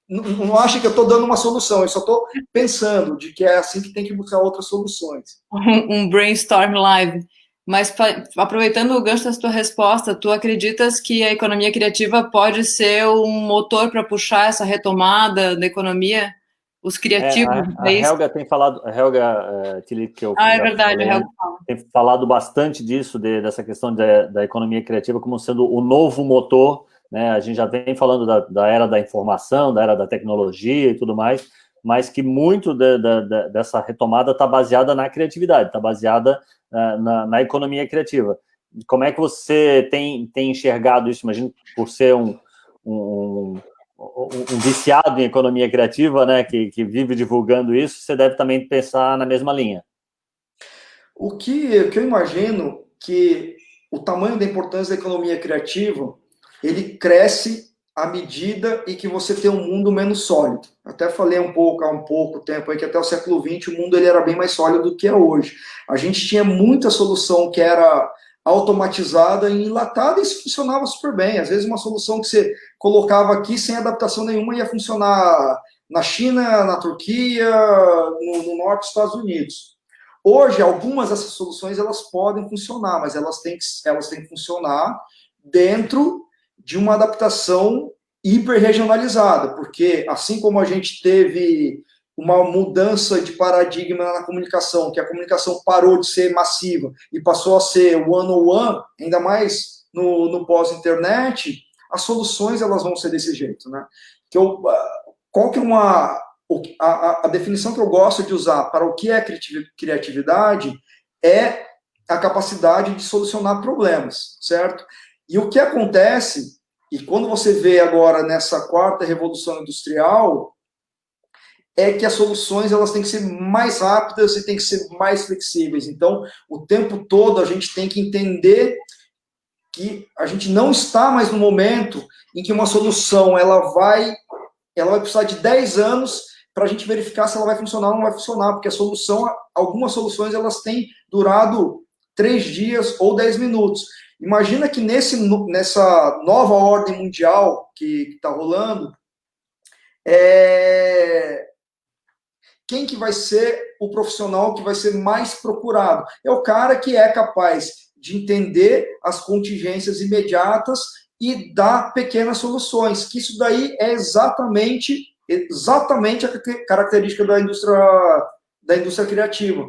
não acha que eu estou dando uma solução, eu só estou pensando de que é assim que tem que buscar outras soluções. Um brainstorm live. Mas aproveitando o gancho da tua resposta, tu acreditas que a economia criativa pode ser um motor para puxar essa retomada da economia? Os criativos. A Helga tem falado, a Helga Tillich, que eu é verdade, falei, tem falado bastante disso, dessa questão da economia criativa como sendo o novo motor, né? A gente já vem falando da era da informação, da era da tecnologia e tudo mais, mas que muito dessa retomada está baseada na criatividade, está baseada na economia criativa. Como é que você tem enxergado isso? Imagino, por ser um viciado em economia criativa, né, que vive divulgando isso, você deve também pensar na mesma linha. O que eu imagino que o tamanho da importância da economia criativa, ele cresce à medida em que você tem um mundo menos sólido. Até falei há um pouco tempo aí que até o século XX o mundo ele era bem mais sólido do que é hoje. A gente tinha muita solução que era automatizada e enlatada, e isso funcionava super bem. Às vezes uma solução que você colocava aqui sem adaptação nenhuma ia funcionar na China, na Turquia, no norte dos Estados Unidos. Hoje, algumas dessas soluções elas podem funcionar, mas elas têm que funcionar dentro de uma adaptação hiper-regionalizada, porque assim como a gente teve uma mudança de paradigma na comunicação, que a comunicação parou de ser massiva e passou a ser one-on-one, ainda mais no pós-internet, as soluções elas vão ser desse jeito, né? Qual que é a definição que eu gosto de usar para o que é criatividade é a capacidade de solucionar problemas, certo? E o que acontece, e quando você vê agora nessa 4ª revolução industrial, é que as soluções elas têm que ser mais rápidas e têm que ser mais flexíveis. Então, o tempo todo a gente tem que entender que a gente não está mais no momento em que uma solução ela vai precisar de 10 anos para a gente verificar se ela vai funcionar ou não vai funcionar, porque algumas soluções elas têm durado 3 dias ou 10 minutos. Imagina que nessa nova ordem mundial que está rolando, quem que vai ser o profissional que vai ser mais procurado? É o cara que é capaz de entender as contingências imediatas e dar pequenas soluções, que isso daí é exatamente a característica da indústria criativa.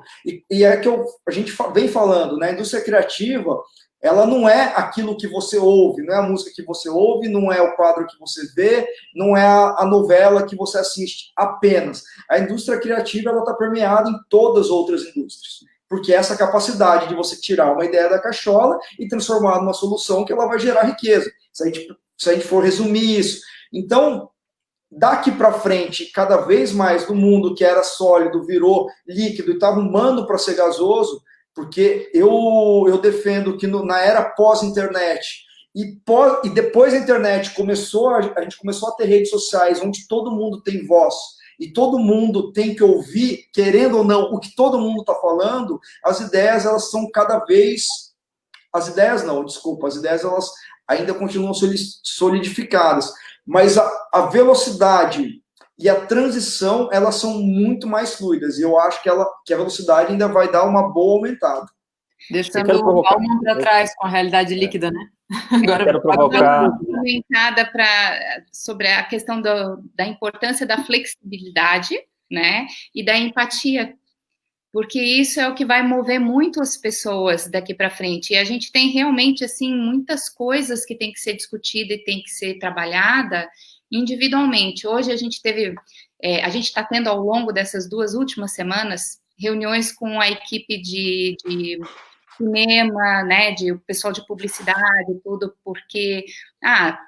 E é que a gente vem falando, né? A indústria criativa, ela não é aquilo que você ouve, não é a música que você ouve, não é o quadro que você vê, não é a novela que você assiste apenas. A indústria criativa ela está permeada em todas as outras indústrias. porque é essa capacidade de você tirar uma ideia da cachola e transformar numa solução que ela vai gerar riqueza. Se a gente for resumir isso. Então, daqui para frente, cada vez mais do mundo que era sólido, virou líquido e está arrumando para ser gasoso, porque eu defendo que na era pós-internet, e depois da internet a gente começou a ter redes sociais onde todo mundo tem voz, e todo mundo tem que ouvir, querendo ou não, o que todo mundo está falando, as ideias elas são cada vez... As ideias elas ainda continuam solidificadas, mas a velocidade e a transição, elas são muito mais fluidas, e eu acho que a velocidade ainda vai dar uma boa aumentada. Deixando o Bauman para trás com a realidade líquida, né? Agora quero provocar... comentada sobre a questão da importância da flexibilidade, né, e da empatia, porque isso é o que vai mover muito as pessoas daqui para frente. E a gente tem realmente, assim, muitas coisas que tem que ser discutida e tem que ser trabalhada individualmente. Hoje a gente está tendo ao longo dessas 2 últimas semanas reuniões com a equipe de cinema, né, de o pessoal de publicidade e tudo, porque,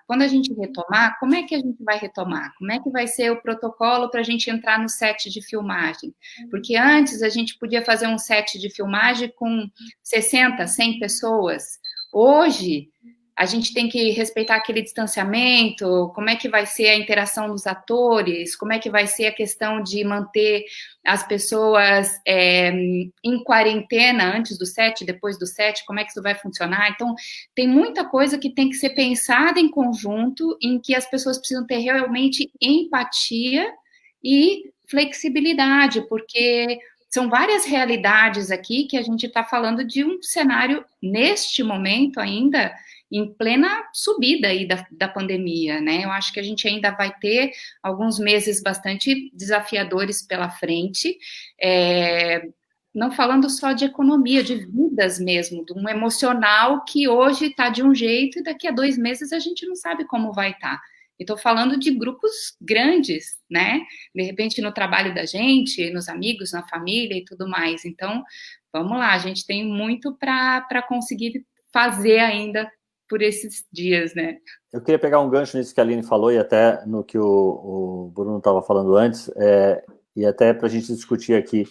quando a gente retomar, como é que a gente vai retomar? Como é que vai ser o protocolo para a gente entrar no set de filmagem? Porque antes a gente podia fazer um set de filmagem com 60, 100 pessoas. Hoje, a gente tem que respeitar aquele distanciamento, como é que vai ser a interação dos atores, como é que vai ser a questão de manter as pessoas em quarentena antes do set, depois do set, como é que isso vai funcionar? Então, tem muita coisa que tem que ser pensada em conjunto, em que as pessoas precisam ter realmente empatia e flexibilidade, porque são várias realidades aqui que a gente está falando de um cenário, neste momento ainda, em plena subida aí da pandemia, né? Eu acho que a gente ainda vai ter alguns meses bastante desafiadores pela frente, não falando só de economia, de vidas mesmo, de um emocional que hoje está de um jeito e daqui a 2 meses a gente não sabe como vai estar. Estou falando de grupos grandes, né? De repente no trabalho da gente, nos amigos, na família e tudo mais. Então, vamos lá, a gente tem muito para conseguir fazer ainda por esses dias, né? Eu queria pegar um gancho nisso que a Aline falou e até no que o Bruno estava falando antes, e até para a gente discutir aqui.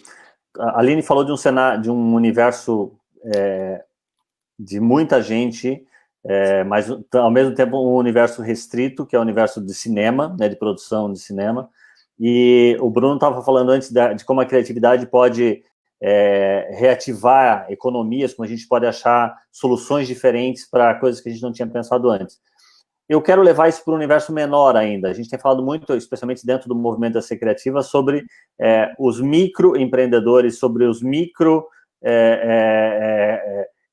A Aline falou de um cenário, de um universo de muita gente, mas ao mesmo tempo um universo restrito, que é o universo de cinema, né, de produção de cinema. E o Bruno estava falando antes de como a criatividade pode reativar economias, como a gente pode achar soluções diferentes para coisas que a gente não tinha pensado antes. Eu quero levar isso para um universo menor ainda. A gente tem falado muito, especialmente dentro do movimento da Ser Criativa, sobre os microempreendedores, sobre os micro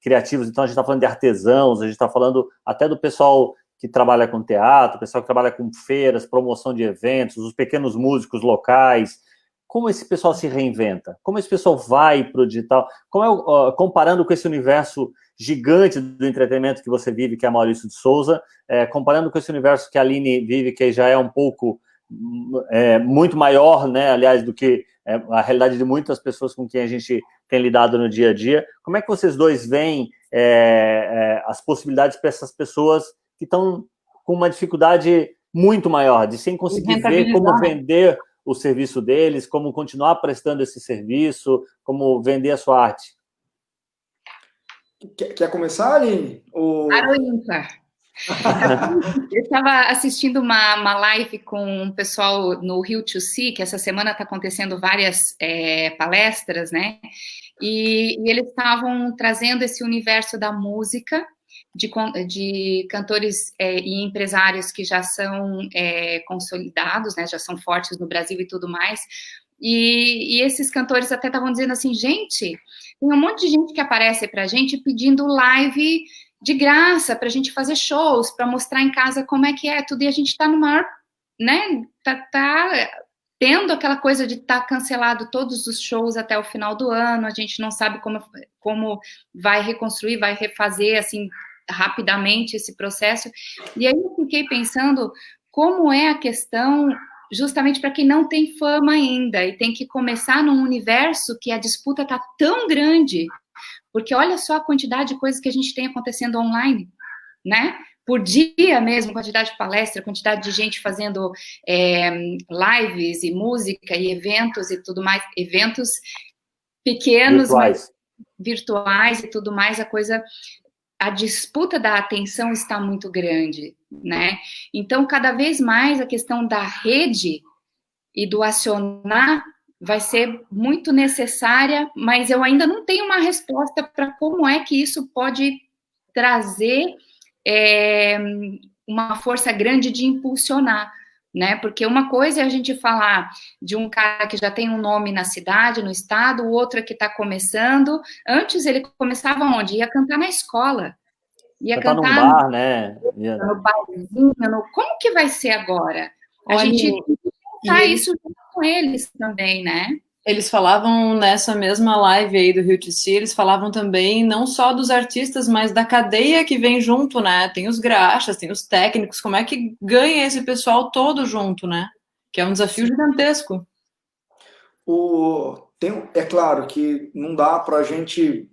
criativos. Então, a gente está falando de artesãos, a gente está falando até do pessoal que trabalha com teatro, pessoal que trabalha com feiras, promoção de eventos, os pequenos músicos locais. Como esse pessoal se reinventa? Como esse pessoal vai para o digital? Comparando com esse universo gigante do entretenimento que você vive, que é Maurício de Souza, comparando com esse universo que a Aline vive, que já é um pouco muito maior, né, aliás, do que a realidade de muitas pessoas com quem a gente tem lidado no dia a dia. Como é que vocês dois veem as possibilidades para essas pessoas que estão com uma dificuldade muito maior, de sem conseguir ver como vender o serviço deles, como continuar prestando esse serviço, como vender a sua arte? Quer começar, Aline? Para o ímpar. Eu estava assistindo uma live com um pessoal no Rio to See, que essa semana está acontecendo várias palestras, né? E eles estavam trazendo esse universo da música, de cantores e empresários que já são consolidados, né, já são fortes no Brasil e tudo mais, e esses cantores até estavam dizendo assim, gente, tem um monte de gente que aparece pra gente pedindo live de graça, pra gente fazer shows, pra mostrar em casa como é que é tudo, e a gente tá no maior, né, tá tendo aquela coisa de estar cancelado todos os shows até o final do ano, a gente não sabe como vai reconstruir, vai refazer, assim, rapidamente esse processo, e aí eu fiquei pensando como é a questão justamente para quem não tem fama ainda e tem que começar num universo que a disputa está tão grande, porque olha só a quantidade de coisas que a gente tem acontecendo online, né? Por dia mesmo, quantidade de palestra, quantidade de gente fazendo lives e música e eventos e tudo mais, eventos pequenos, mas virtuais e tudo mais, a disputa da atenção está muito grande, né? Então, cada vez mais a questão da rede e do acionar vai ser muito necessária, mas eu ainda não tenho uma resposta para como é que isso pode trazer uma força grande de impulsionar, né? Porque uma coisa é a gente falar de um cara que já tem um nome na cidade, no estado, o outro é que está começando. Antes ele começava onde? Ia cantar na escola. Ia cantar num bar, né? No barzinho. Como que vai ser agora? A gente tem que pensar isso junto com eles também, né? Eles falavam nessa mesma live aí do Rio TC, eles falavam também não só dos artistas, mas da cadeia que vem junto, né? Tem os graxas, tem os técnicos, como é que ganha esse pessoal todo junto, né? Que é um desafio gigantesco. É claro que não dá para a gente,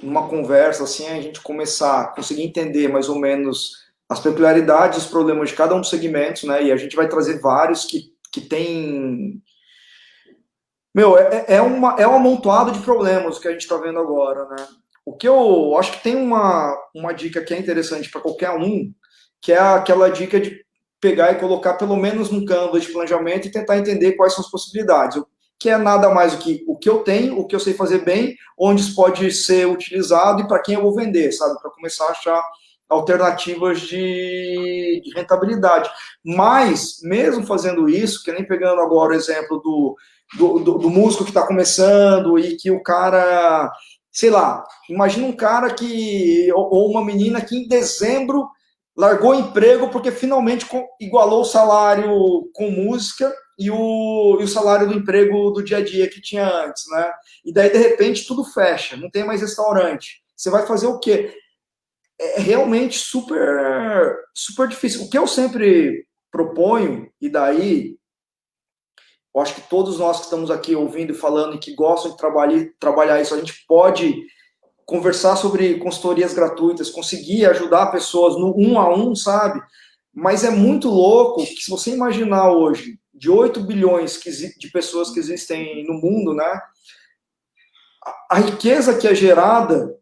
numa conversa assim, a gente começar a conseguir entender mais ou menos as peculiaridades, os problemas de cada um dos segmentos, né? E a gente vai trazer vários que tem... é um amontoado de problemas que a gente está vendo agora, né? O que eu acho que tem uma dica que é interessante para qualquer um, que é aquela dica de pegar e colocar pelo menos num canvas de planejamento e tentar entender quais são as possibilidades. Que é nada mais do que o que eu tenho, o que eu sei fazer bem, onde isso pode ser utilizado e para quem eu vou vender, sabe? Para começar a achar alternativas de rentabilidade. Mas, mesmo fazendo isso, que nem pegando agora o exemplo do músico que está começando e que o cara, sei lá, imagina um cara ou uma menina que em dezembro largou o emprego porque finalmente igualou o salário com música e o salário do emprego do dia a dia que tinha antes, né? E daí, de repente, tudo fecha, não tem mais restaurante. Você vai fazer o quê? É realmente super, super difícil. O que eu sempre proponho, e daí eu acho que todos nós que estamos aqui ouvindo e falando e que gostam de trabalhar isso, a gente pode conversar sobre consultorias gratuitas, conseguir ajudar pessoas no 1 a 1, sabe? Mas é muito louco que se você imaginar hoje, de 8 bilhões de pessoas que existem no mundo, né? A riqueza que é gerada,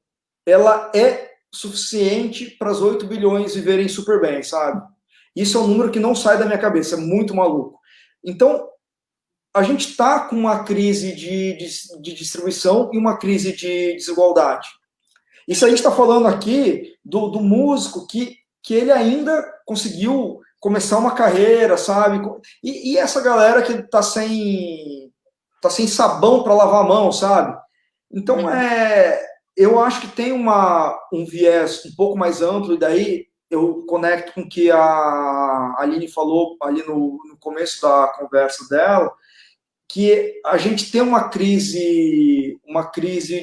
ela é suficiente para as 8 bilhões viverem super bem, sabe? Isso é um número que não sai da minha cabeça, é muito maluco. Então, a gente está com uma crise de distribuição e uma crise de desigualdade. Isso a gente está falando aqui do músico que ele ainda conseguiu começar uma carreira, sabe? E essa galera que está sem sabão para lavar a mão, sabe? Então, eu acho que tem um viés um pouco mais amplo, e daí eu conecto com o que a Aline falou ali no começo da conversa dela, que a gente tem uma crise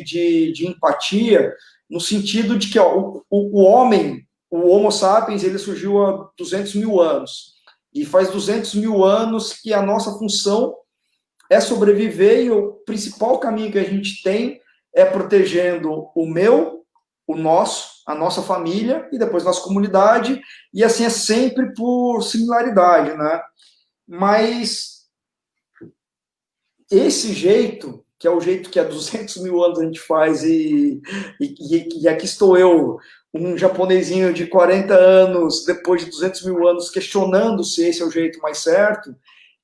de empatia, no sentido de que o homem, o Homo sapiens, ele surgiu há 200 mil anos. E faz 200 mil anos que a nossa função é sobreviver, e o principal caminho que a gente tem é protegendo o nosso, a nossa família, e depois nossa comunidade, e assim é sempre por similaridade, né? Mas esse jeito, que é o jeito que há 200 mil anos a gente faz, e aqui estou eu, um japonesinho de 40 anos, depois de 200 mil anos, questionando se esse é o jeito mais certo,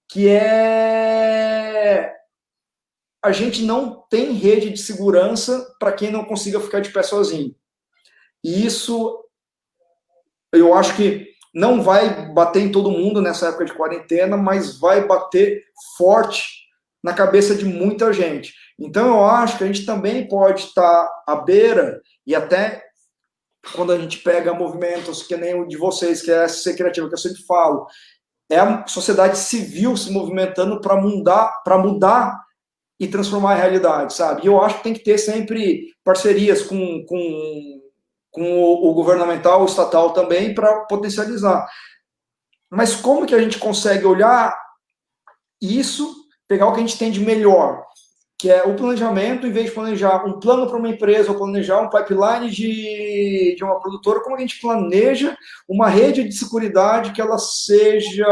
que é... a gente não tem rede de segurança para quem não consiga ficar de pé sozinho. E isso, eu acho que não vai bater em todo mundo nessa época de quarentena, mas vai bater forte na cabeça de muita gente. Então, eu acho que a gente também pode estar à beira, e até quando a gente pega movimentos que nem o de vocês, que é a SC Criativa, que eu sempre falo, é a sociedade civil se movimentando para mudar e transformar a realidade, sabe? E eu acho que tem que ter sempre parcerias com o governamental, o estatal também, para potencializar. Mas como que a gente consegue olhar isso, pegar o que a gente tem de melhor, que é o planejamento, em vez de planejar um plano para uma empresa ou planejar um pipeline de uma produtora, como a gente planeja uma rede de seguridade que ela seja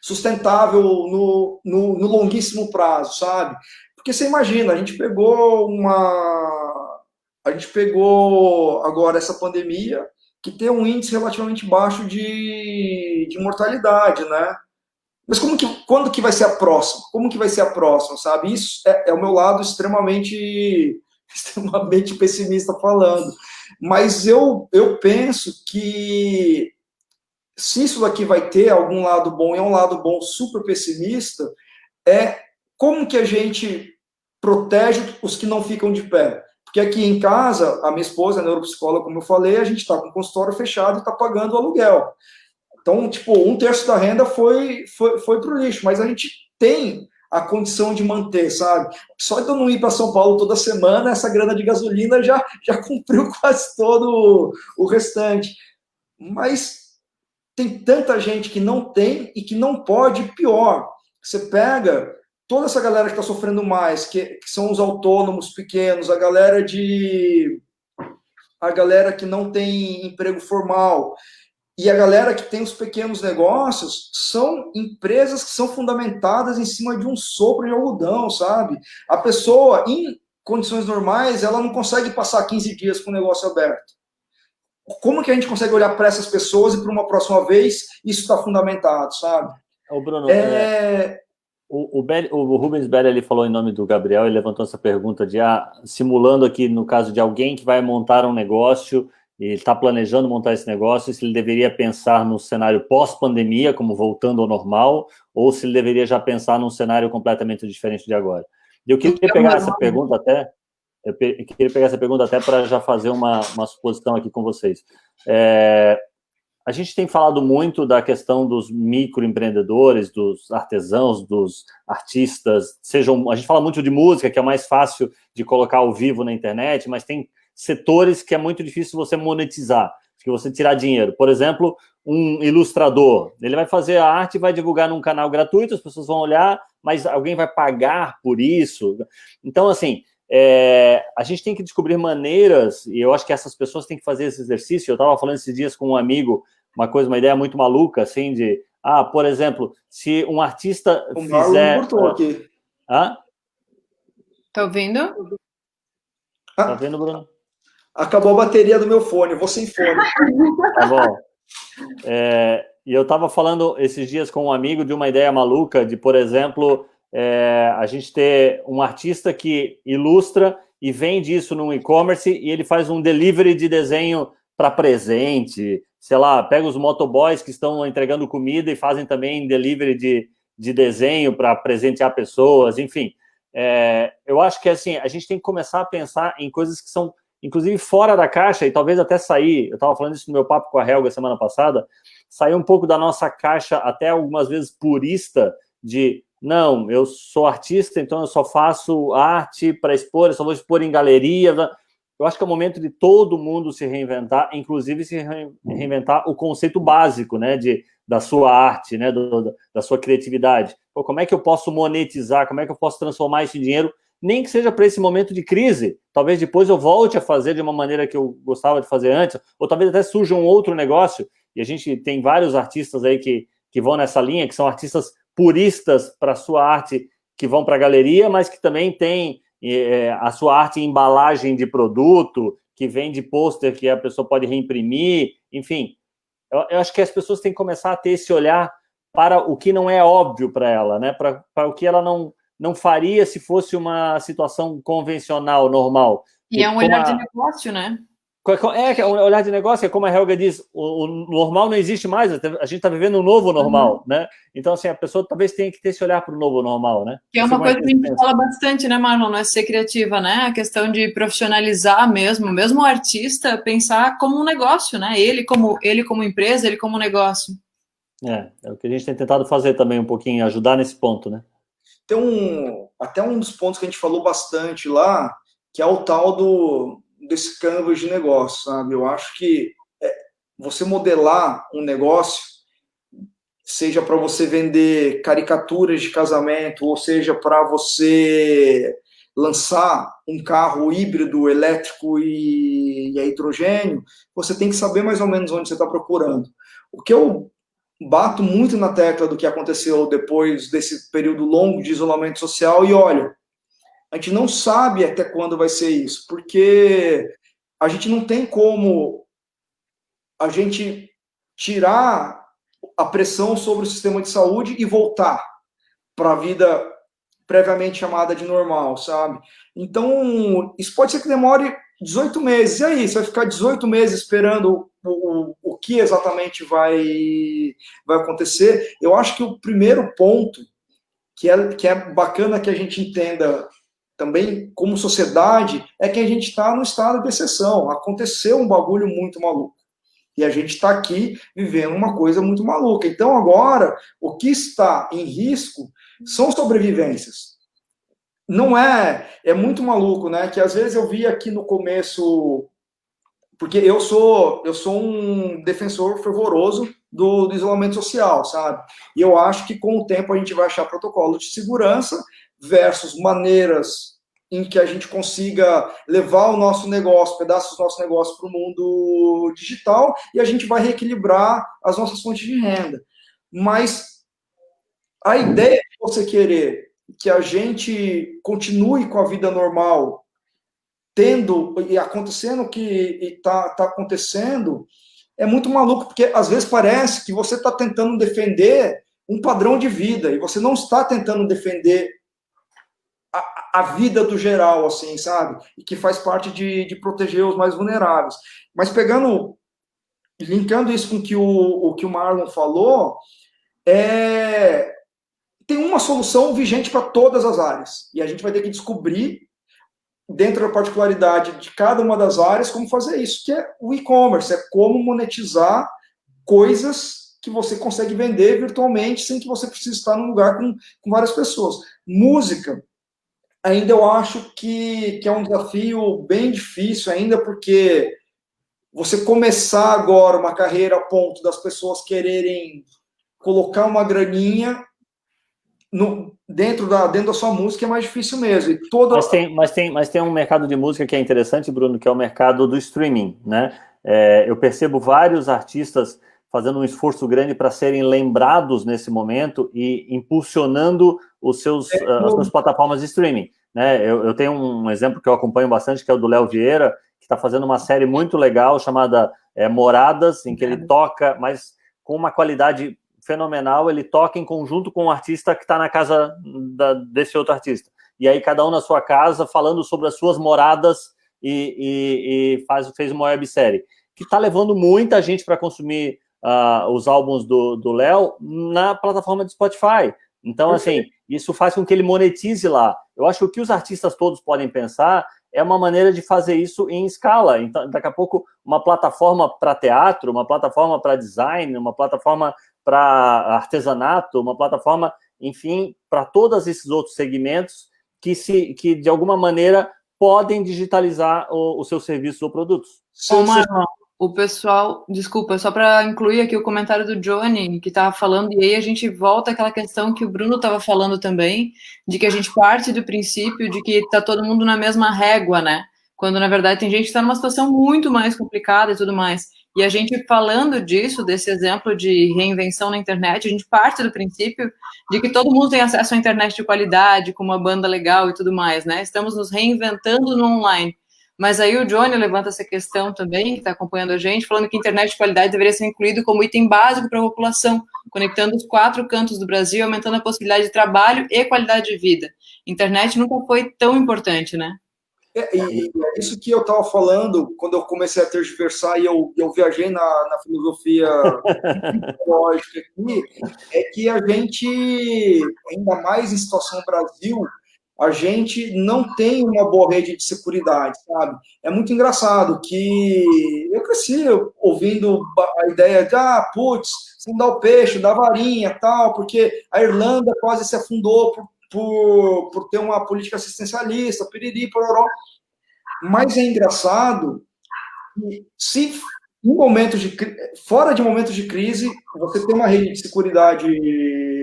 sustentável no longuíssimo prazo, sabe? Porque você imagina, a gente pegou agora essa pandemia que tem um índice relativamente baixo de mortalidade, né? Mas quando que vai ser a próxima? Como que vai ser a próxima, sabe? Isso é o meu lado extremamente pessimista falando. Mas eu penso que se isso daqui vai ter algum lado bom e é um lado bom super pessimista, é como que a gente protege os que não ficam de pé. Porque aqui em casa, a minha esposa é neuropsicóloga, como eu falei, a gente está com o consultório fechado e está pagando o aluguel. Então, tipo, 1/3 da renda foi para o lixo, mas a gente tem a condição de manter, sabe? Só de eu não ir para São Paulo toda semana, essa grana de gasolina já cumpriu quase todo o restante. Mas tem tanta gente que não tem e que não pode, pior. Você pega toda essa galera que está sofrendo mais, que são os autônomos pequenos, a galera que não tem emprego formal, e a galera que tem os pequenos negócios, são empresas que são fundamentadas em cima de um sopro de algodão, sabe? A pessoa, em condições normais, ela não consegue passar 15 dias com o negócio aberto. Como que a gente consegue olhar para essas pessoas e para uma próxima vez isso está fundamentado, sabe? O Bruno, o Rubens Belli, ele falou em nome do Gabriel, ele levantou essa pergunta de simulando aqui no caso de alguém que vai montar um negócio e está planejando montar esse negócio, se ele deveria pensar no cenário pós-pandemia, como voltando ao normal, ou se ele deveria já pensar num cenário completamente diferente de agora. Eu queria pegar essa pergunta até... Eu queria pegar essa pergunta até para já fazer uma suposição aqui com vocês. A gente tem falado muito da questão dos microempreendedores, dos artesãos, dos artistas, a gente fala muito de música, que é mais fácil de colocar ao vivo na internet, mas tem setores que é muito difícil você monetizar, que você tirar dinheiro. Por exemplo, um ilustrador, ele vai fazer a arte e vai divulgar num canal gratuito, as pessoas vão olhar, mas alguém vai pagar por isso. Então, assim... a gente tem que descobrir maneiras, e eu acho que essas pessoas têm que fazer esse exercício. Eu estava falando esses dias com um amigo, uma ideia muito maluca, assim, de, por exemplo, se um artista fizer... aqui. Tá ouvindo? Tá vendo, Bruno? Acabou a bateria do meu fone, eu vou sem fone. Tá bom. E eu estava falando esses dias com um amigo de uma ideia maluca de, por exemplo... a gente ter um artista que ilustra e vende isso no e-commerce e ele faz um delivery de desenho para presente, sei lá, pega os motoboys que estão entregando comida e fazem também delivery de desenho para presentear pessoas, enfim. Eu acho que assim, a gente tem que começar a pensar em coisas que são, inclusive, fora da caixa e talvez até sair, eu estava falando isso no meu papo com a Helga semana passada, sair um pouco da nossa caixa até algumas vezes purista de não, eu sou artista, então eu só faço arte para expor, eu só vou expor em galeria. Eu acho que é o momento de todo mundo se reinventar, inclusive se reinventar o conceito básico, né, da sua arte, né, da sua criatividade. Como é que eu posso monetizar, como é que eu posso transformar isso em dinheiro, nem que seja para esse momento de crise. Talvez depois eu volte a fazer de uma maneira que eu gostava de fazer antes, ou talvez até surja um outro negócio, e a gente tem vários artistas aí que vão nessa linha, que são artistas puristas para a sua arte que vão para a galeria, mas que também tem a sua arte em embalagem de produto, que vende pôster que a pessoa pode reimprimir, enfim. Eu acho que as pessoas têm que começar a ter esse olhar para o que não é óbvio para ela, né? Para o que ela não faria se fosse uma situação convencional, normal. E é um olhar de negócio, né? É um olhar de negócio, é como a Helga diz, o normal não existe mais, a gente está vivendo um novo normal, né? Então, assim, a pessoa talvez tenha que ter esse olhar para o novo normal, né? Que é uma coisa que a gente fala bastante, né, Marlon? Não é ser criativa, né? A questão de profissionalizar mesmo o artista pensar como um negócio, né? Ele como empresa, ele como negócio. É o que a gente tem tentado fazer também um pouquinho, ajudar nesse ponto, né? Tem até um dos pontos que a gente falou bastante lá, que é o tal desse canvas de negócio, sabe? Eu acho que você modelar um negócio, seja para você vender caricaturas de casamento, ou seja para você lançar um carro híbrido, elétrico e a hidrogênio, você tem que saber mais ou menos onde você está procurando. O que eu bato muito na tecla do que aconteceu depois desse período longo de isolamento social, e olha, a gente não sabe até quando vai ser isso, porque a gente não tem como a gente tirar a pressão sobre o sistema de saúde e voltar para a vida previamente chamada de normal, sabe? Então, isso pode ser que demore 18 meses. E aí, você vai ficar 18 meses esperando o que exatamente vai acontecer? Eu acho que o primeiro ponto, que é bacana que a gente entenda também como sociedade, é que a gente está no estado de exceção. Aconteceu um bagulho muito maluco. E a gente está aqui vivendo uma coisa muito maluca. Então, agora, o que está em risco são sobrevivências. Não é muito maluco, né? Que às vezes eu vi aqui no começo, porque eu sou um defensor fervoroso do isolamento social, sabe? E eu acho que com o tempo a gente vai achar protocolo de segurança versus maneiras em que a gente consiga levar o nosso negócio, pedaços do nosso negócio para o mundo digital, e a gente vai reequilibrar as nossas fontes de renda. Mas a ideia de você querer que a gente continue com a vida normal, tendo e acontecendo o que está acontecendo, é muito maluco, porque às vezes parece que você está tentando defender um padrão de vida, e você não está tentando defender a vida do geral, assim, sabe? E que faz parte de proteger os mais vulneráveis. Mas linkando isso com o que o Marlon falou, tem uma solução vigente para todas as áreas. E a gente vai ter que descobrir, dentro da particularidade de cada uma das áreas, como fazer isso, que é o e-commerce, é como monetizar coisas que você consegue vender virtualmente sem que você precise estar num lugar com várias pessoas. Música, ainda eu acho que é um desafio bem difícil ainda, porque você começar agora uma carreira a ponto das pessoas quererem colocar uma graninha dentro da sua música é mais difícil mesmo. Mas tem um mercado de música que é interessante, Bruno, que é o mercado do streaming, né? Eu percebo vários artistas fazendo um esforço grande para serem lembrados nesse momento e impulsionando as suas plataformas de streaming, né? Eu tenho um exemplo que eu acompanho bastante, que é o do Léo Vieira, que está fazendo uma série muito legal chamada Moradas, em que ele toca, mas com uma qualidade fenomenal, ele toca em conjunto com um artista que está na casa desse outro artista. E aí cada um na sua casa falando sobre as suas moradas e fez uma websérie, que está levando muita gente para consumir os álbuns do Léo na plataforma de Spotify. Então, assim, isso faz com que ele monetize lá. Eu acho que o que os artistas todos podem pensar é uma maneira de fazer isso em escala. Então, daqui a pouco, uma plataforma para teatro, uma plataforma para design, uma plataforma para artesanato, uma plataforma, enfim, para todos esses outros segmentos que de alguma maneira, podem digitalizar os seus serviços ou produtos. O pessoal, desculpa, só para incluir aqui o comentário do Johnny, que estava falando, e aí a gente volta àquela questão que o Bruno estava falando também, de que a gente parte do princípio de que está todo mundo na mesma régua, né? Quando, na verdade, tem gente que está numa situação muito mais complicada e tudo mais. E a gente falando disso, desse exemplo de reinvenção na internet, a gente parte do princípio de que todo mundo tem acesso à internet de qualidade, com uma banda legal e tudo mais, né? Estamos nos reinventando no online. Mas aí o Johnny levanta essa questão também, que está acompanhando a gente, falando que a internet de qualidade deveria ser incluído como item básico para a população, conectando os 4 cantos do Brasil, aumentando a possibilidade de trabalho e qualidade de vida. Internet nunca foi tão importante, né? E é isso que eu estava falando quando eu comecei a tergiversar e eu viajei na filosofia lógica aqui, é que a gente, ainda mais em situação Brasil, a gente não tem uma boa rede de seguridade, sabe? É muito engraçado que eu cresci ouvindo a ideia de, putz, você não dá o peixe, dá varinha, tal, porque a Irlanda quase se afundou por ter uma política assistencialista, piriri, pororó. Mas é engraçado que se fora de momentos de crise, você tem uma rede de seguridade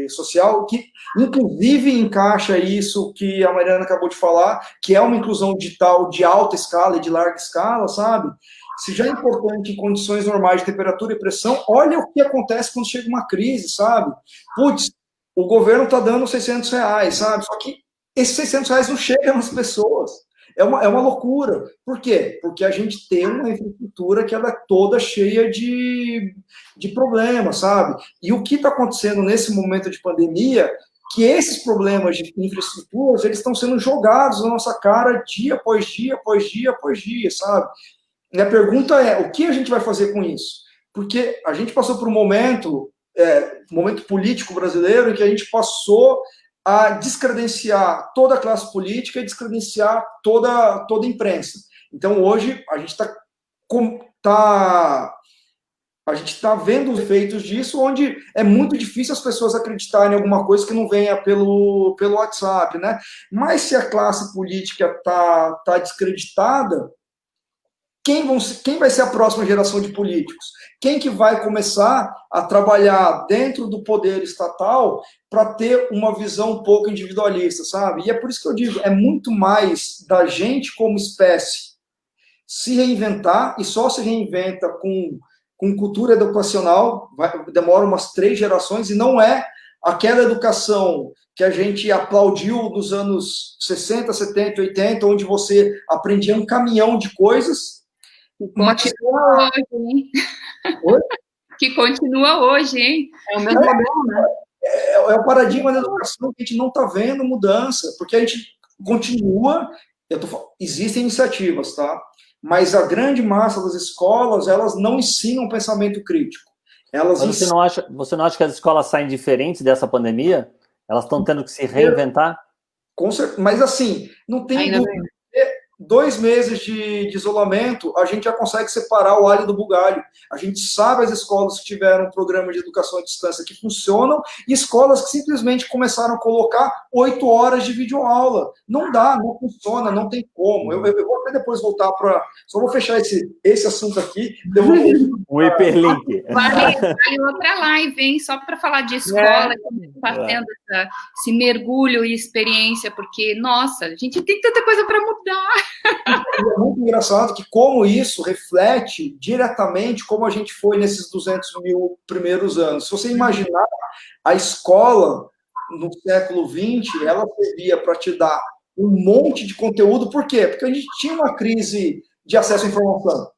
social que, inclusive, encaixa isso que a Mariana acabou de falar, que é uma inclusão digital de alta escala e de larga escala, sabe? Se já é importante em condições normais de temperatura e pressão, olha o que acontece quando chega uma crise, sabe? Putz, o governo está dando R$600, sabe? Só que esses R$600 não chegam nas pessoas. É uma loucura. Por quê? Porque a gente tem uma infraestrutura que ela é toda cheia de problemas, sabe? E o que está acontecendo nesse momento de pandemia, que esses problemas de infraestruturas, eles estão sendo jogados na nossa cara dia após dia, após dia, após dia, sabe? E a pergunta é, o que a gente vai fazer com isso? Porque a gente passou por um momento político brasileiro em que a gente passou a descredenciar toda a classe política e descredenciar toda a imprensa. Então, hoje, a gente está vendo os efeitos disso, onde é muito difícil as pessoas acreditarem em alguma coisa que não venha pelo WhatsApp, né? Mas se a classe política está descreditada, quem vai ser a próxima geração de políticos? Quem que vai começar a trabalhar dentro do poder estatal para ter uma visão um pouco individualista, sabe? E é por isso que eu digo, é muito mais da gente como espécie se reinventar, e só se reinventa com cultura educacional, demora umas 3 gerações, e não é aquela educação que a gente aplaudiu nos anos 60, 70, 80, onde você aprendia um caminhão de coisas. Continua hoje, hein? Oi? Que continua hoje, hein? É o mesmo modelo, né? É o paradigma da educação que a gente não está vendo mudança, porque a gente continua, existem iniciativas, tá? Mas a grande massa das escolas, elas não ensinam pensamento crítico. Mas você não acha que as escolas saem diferentes dessa pandemia? Elas estão tendo que se reinventar? Com certeza, mas assim, não tem dúvida. 2 meses de isolamento, a gente já consegue separar o alho do bugalho. A gente sabe as escolas que tiveram um programa de educação à distância que funcionam e escolas que simplesmente começaram a colocar 8 horas de videoaula. Não dá, não funciona, não tem como. Eu vou até depois voltar para... Só vou fechar esse assunto aqui. O hiperlink. Vale outra live, hein? Só para falar de escola, fazendo esse mergulho e experiência, porque, nossa, a gente tem tanta coisa para mudar. É muito engraçado que como isso reflete diretamente como a gente foi nesses 200 mil primeiros anos. Se você imaginar, a escola no século XX, ela servia para te dar um monte de conteúdo. Por quê? Porque a gente tinha uma crise de acesso à informação.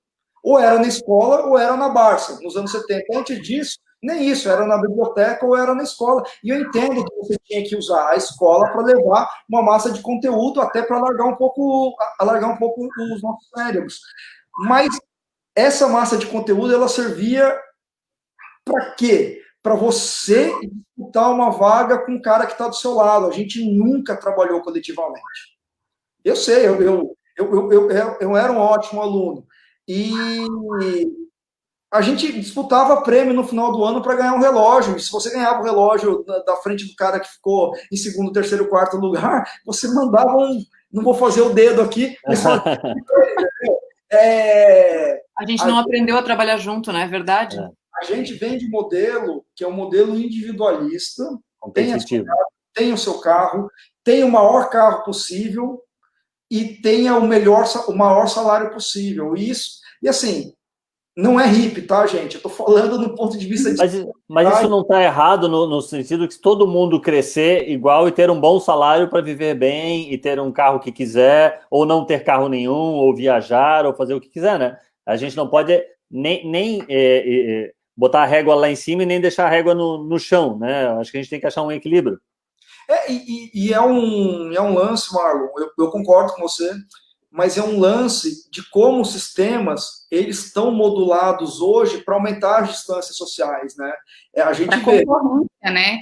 Ou era na escola ou era na Barça, nos anos 70. Antes disso, nem isso, era na biblioteca ou era na escola. E eu entendo que você tinha que usar a escola para levar uma massa de conteúdo, até para alargar um pouco os nossos cérebros. Mas essa massa de conteúdo, ela servia para quê? Para você disputar uma vaga com o cara que está do seu lado. A gente nunca trabalhou coletivamente. Eu sei, eu era um ótimo aluno. E a gente disputava prêmio no final do ano para ganhar um relógio. E se você ganhava o relógio da frente do cara que ficou em 2º, 3º, 4º lugar, você mandava não vou fazer o dedo aqui. A gente não aprendeu a trabalhar junto, não é verdade? A gente vem de modelo que é um modelo individualista, tem o seu carro, tem o maior carro possível e tenha o maior salário possível. E assim, não é hippie, tá, gente? Eu tô falando no ponto de vista de... Mas isso não está errado no sentido que todo mundo crescer igual e ter um bom salário para viver bem e ter um carro que quiser, ou não ter carro nenhum, ou viajar, ou fazer o que quiser, né? A gente não pode nem botar a régua lá em cima e nem deixar a régua no chão, né? Acho que a gente tem que achar um equilíbrio. É um lance, Marlon, eu concordo com você, mas é um lance de como os sistemas eles estão modulados hoje para aumentar as distâncias sociais, né? A gente vê, né?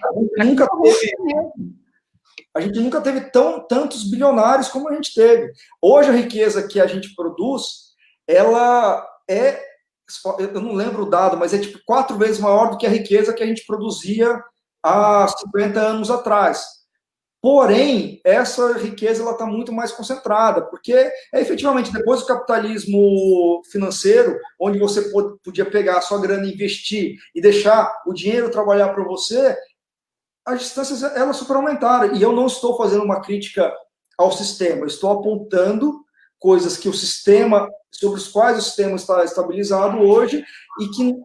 A gente nunca teve tantos bilionários como a gente teve. Hoje a riqueza que a gente produz, ela eu não lembro o dado, mas é tipo 4 vezes maior do que a riqueza que a gente produzia há 50 anos atrás. Porém, essa riqueza está muito mais concentrada, porque efetivamente, depois do capitalismo financeiro, onde você podia pegar a sua grana e investir e deixar o dinheiro trabalhar para você, as distâncias elas super aumentaram. E eu não estou fazendo uma crítica ao sistema, estou apontando coisas que o sistema, sobre os quais o sistema está estabilizado hoje e que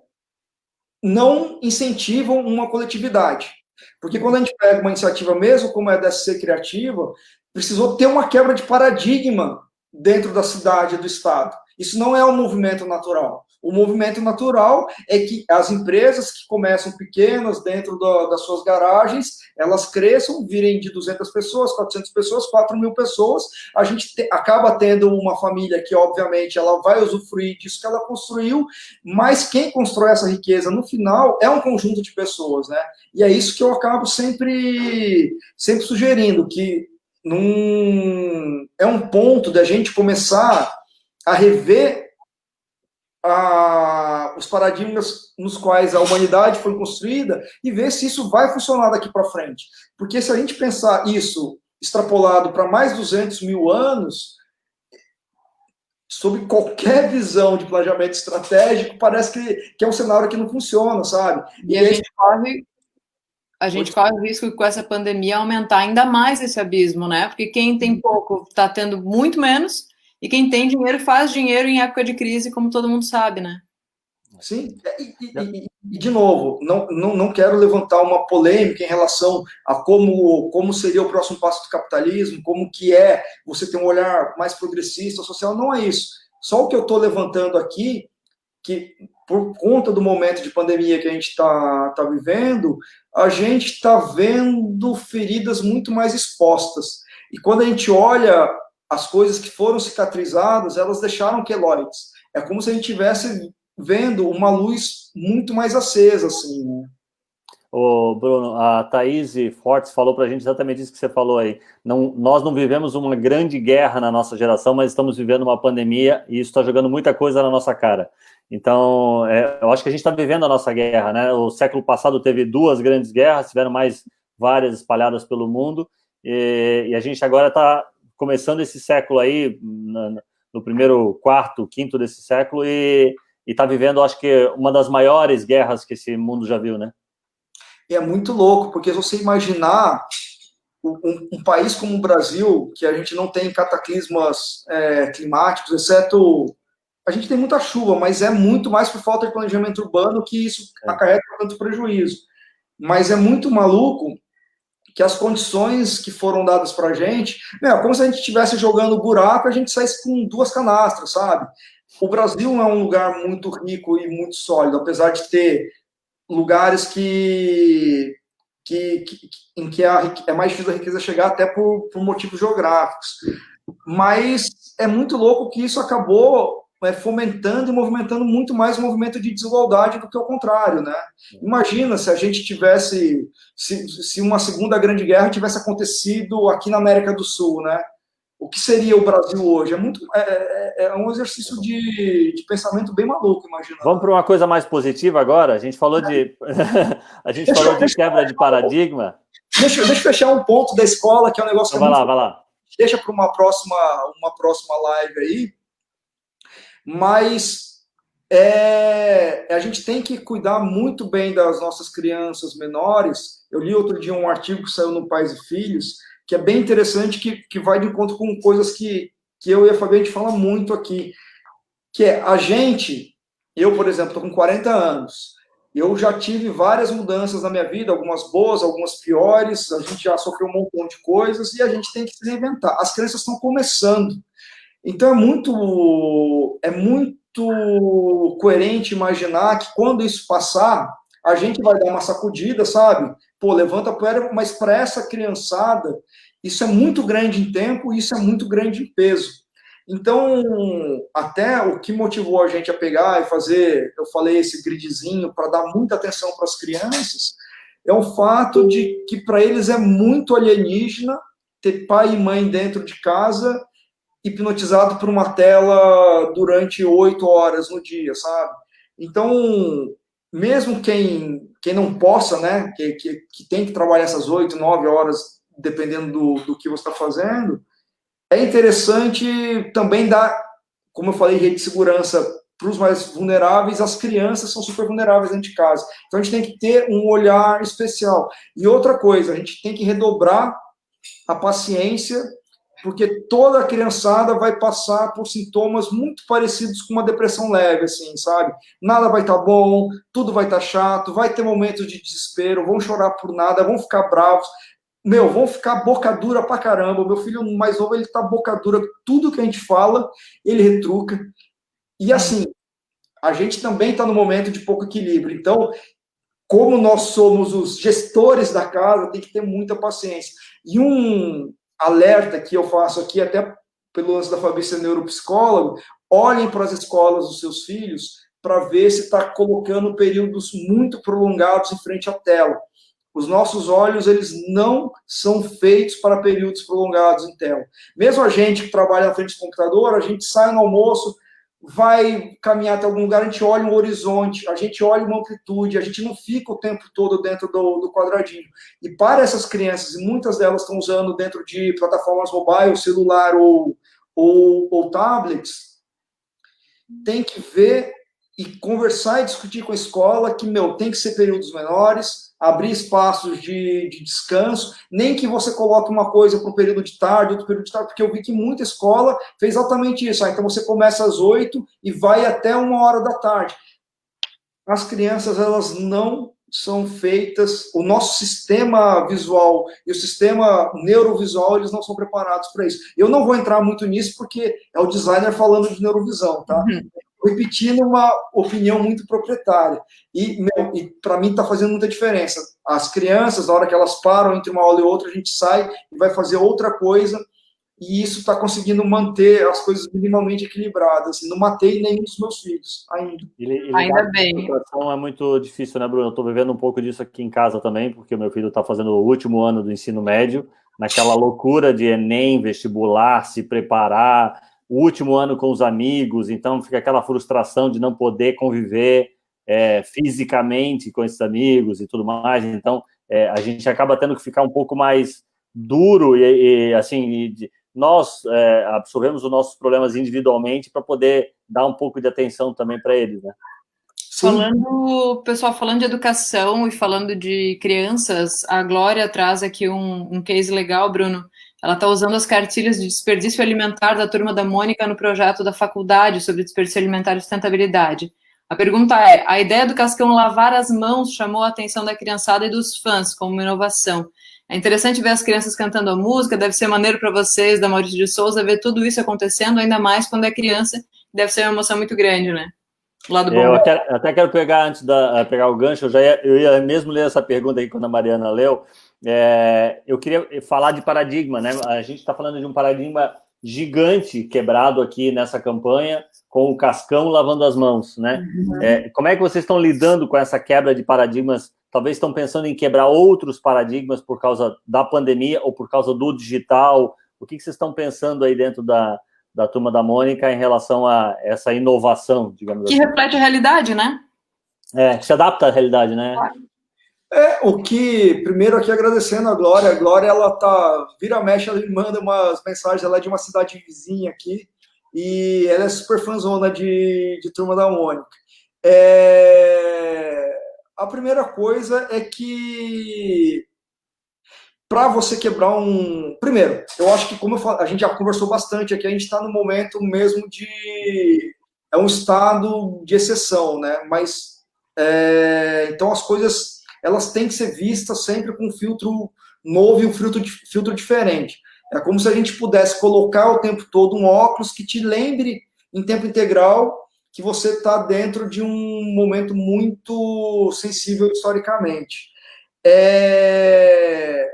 não incentivam uma coletividade. Porque quando a gente pega uma iniciativa, mesmo como é da SC Criativa, precisou ter uma quebra de paradigma dentro da cidade e do Estado. Isso não é um movimento natural. O movimento natural é que as empresas que começam pequenas dentro das suas garagens, elas cresçam, virem de 200 pessoas, 400 pessoas, 4.000 pessoas, a gente acaba tendo uma família que, obviamente, ela vai usufruir disso que ela construiu, mas quem constrói essa riqueza, no final, é um conjunto de pessoas, né? E é isso que eu acabo sempre sugerindo, que é um ponto da gente começar a rever os paradigmas nos quais a humanidade foi construída e ver se isso vai funcionar daqui para frente. Porque se a gente pensar isso extrapolado para mais 200.000 anos, sob qualquer visão de planejamento estratégico, parece que é um cenário que não funciona, sabe? E a gente corre o risco com essa pandemia aumentar ainda mais esse abismo, né? Porque quem tem pouco está tendo muito menos, e quem tem dinheiro faz dinheiro em época de crise, como todo mundo sabe, né? Sim, e de novo, não quero levantar uma polêmica em relação a como seria o próximo passo do capitalismo, como que é você ter um olhar mais progressista, social, não é isso. Só o que eu estou levantando aqui, que por conta do momento de pandemia que a gente está vivendo, a gente está vendo feridas muito mais expostas. E quando a gente olha as coisas que foram cicatrizadas, elas deixaram queloides. É como se a gente estivesse vendo uma luz muito mais acesa, assim, né? Ô, Bruno, a Thaís Fortes falou para a gente exatamente isso que você falou aí. Nós não vivemos uma grande guerra na nossa geração, mas estamos vivendo uma pandemia e isso está jogando muita coisa na nossa cara. Então, eu acho que a gente está vivendo a nossa guerra, né? O século passado teve 2 grandes guerras, tiveram mais várias espalhadas pelo mundo, e a gente agora está começando esse século aí, no primeiro quarto, quinto desse século, e está vivendo, acho que, uma das maiores guerras que esse mundo já viu, né? E é muito louco, porque se você imaginar um país como o Brasil, que a gente não tem cataclismas climáticos, exceto... A gente tem muita chuva, mas é muito mais por falta de planejamento urbano que isso acarreta tanto prejuízo. Mas é muito maluco que as condições que foram dadas para a gente, como se a gente estivesse jogando buraco, a gente saísse com 2 canastras, sabe? O Brasil é um lugar muito rico e muito sólido, apesar de ter lugares em que é mais difícil a riqueza chegar até por motivos geográficos. Mas é muito louco que isso acabou fomentando e movimentando muito mais o movimento de desigualdade do que o contrário, né? Imagina se a gente tivesse, se uma segunda grande guerra tivesse acontecido aqui na América do Sul, né? O que seria o Brasil hoje? É um exercício de pensamento bem maluco, imagina. Vamos para uma coisa mais positiva agora? A gente falou de quebra de paradigma. Deixa eu fechar um ponto da escola, que é um negócio que vai lá. Deixa para uma próxima live aí. Mas a gente tem que cuidar muito bem das nossas crianças menores. Eu li outro dia um artigo que saiu no Pais e Filhos, que é bem interessante, que vai de encontro com coisas que eu e a Fabi, a gente fala muito aqui, que é eu, por exemplo, estou com 40 anos, eu já tive várias mudanças na minha vida, algumas boas, algumas piores, a gente já sofreu um montão de coisas e a gente tem que se reinventar. As crianças estão começando. Então, é muito coerente imaginar que quando isso passar, a gente vai dar uma sacudida, sabe? Levanta a poeira, mas para essa criançada, isso é muito grande em tempo e isso é muito grande em peso. Então, até o que motivou a gente a pegar e fazer, eu falei, esse gridzinho para dar muita atenção para as crianças, é o fato de que para eles é muito alienígena ter pai e mãe dentro de casa hipnotizado por uma tela durante 8 horas no dia, sabe? Então, mesmo quem não possa, né, que tem que trabalhar essas 8, 9 horas dependendo do que você está fazendo, é interessante também dar, como eu falei, rede de segurança para os mais vulneráveis. As crianças são super vulneráveis dentro de casa. Então, a gente tem que ter um olhar especial. E outra coisa, a gente tem que redobrar a paciência, porque toda a criançada vai passar por sintomas muito parecidos com uma depressão leve, assim, sabe? Nada vai estar bom, tudo vai estar chato, vai ter momentos de desespero, vão chorar por nada, vão ficar bravos, vão ficar boca dura pra caramba. O meu filho mais novo, ele tá boca dura, tudo que a gente fala, ele retruca. E assim, a gente também está no momento de pouco equilíbrio. Então, como nós somos os gestores da casa, tem que ter muita paciência. E um alerta que eu faço aqui, até pelo lance da Fabi ser neuropsicólogo, olhem para as escolas dos seus filhos para ver se está colocando períodos muito prolongados em frente à tela. Os nossos olhos, eles não são feitos para períodos prolongados em tela. Mesmo a gente que trabalha na frente do computador, a gente sai no almoço, vai caminhar até algum lugar, a gente olha um horizonte, a gente olha uma amplitude, a gente não fica o tempo todo dentro do quadradinho. E para essas crianças, e muitas delas estão usando dentro de plataformas mobile, celular ou tablets, tem que ver e conversar e discutir com a escola que, tem que ser períodos menores, abrir espaços de descanso, nem que você coloque uma coisa para um período de tarde, outro período de tarde, porque eu vi que muita escola fez exatamente isso. Então você começa às 8 e vai até 1h da tarde. As crianças, elas não são feitas, o nosso sistema visual e o sistema neurovisual, eles não são preparados para isso. Eu não vou entrar muito nisso, porque é o designer falando de neurovisão, tá? Repetindo uma opinião muito proprietária. E para mim está fazendo muita diferença. As crianças, na hora que elas param entre uma aula e outra, a gente sai e vai fazer outra coisa, e isso está conseguindo manter as coisas minimamente equilibradas. Assim, não matei nenhum dos meus filhos ainda. Ainda bem. A situação é muito difícil, né, Bruno? Eu estou vivendo um pouco disso aqui em casa também, porque o meu filho está fazendo o último ano do ensino médio, naquela loucura de Enem, vestibular, se preparar, o último ano com os amigos, então fica aquela frustração de não poder conviver fisicamente com esses amigos e tudo mais. Então, a gente acaba tendo que ficar um pouco mais duro e assim, nós absorvemos os nossos problemas individualmente para poder dar um pouco de atenção também para eles, né? Pessoal, falando de educação e falando de crianças, a Glória traz aqui um case legal, Bruno. Ela está usando as cartilhas de desperdício alimentar da Turma da Mônica no projeto da faculdade sobre desperdício alimentar e sustentabilidade. A pergunta é, a ideia do Cascão lavar as mãos chamou a atenção da criançada e dos fãs como uma inovação. É interessante ver as crianças cantando a música, deve ser maneiro para vocês, da Maurício de Souza, ver tudo isso acontecendo, ainda mais quando é criança, deve ser uma emoção muito grande, né? Lado bom. Eu até quero pegar, antes de pegar o gancho, eu ia mesmo ler essa pergunta aí quando a Mariana leu. Eu queria falar de paradigma, né? A gente está falando de um paradigma gigante quebrado aqui nessa campanha, com o Cascão lavando as mãos, né? Como é que vocês estão lidando com essa quebra de paradigmas? Talvez estão pensando em quebrar outros paradigmas por causa da pandemia ou por causa do digital. O que vocês estão pensando aí dentro da Turma da Mônica em relação a essa inovação, digamos assim? Que reflete a realidade, né? Que se adapta à realidade, né? O que, primeiro aqui agradecendo a Glória, ela vira mexe, ela me manda umas mensagens, ela é de uma cidade vizinha aqui, e ela é super fãzona de Turma da Mônica. A primeira coisa é que para você quebrar Primeiro, eu acho que, como eu falei, a gente já conversou bastante aqui, a gente está no momento mesmo é um estado de exceção, né? Mas, então as coisas, elas têm que ser vistas sempre com um filtro novo e um filtro diferente. É como se a gente pudesse colocar o tempo todo um óculos que te lembre em tempo integral que você está dentro de um momento muito sensível historicamente. E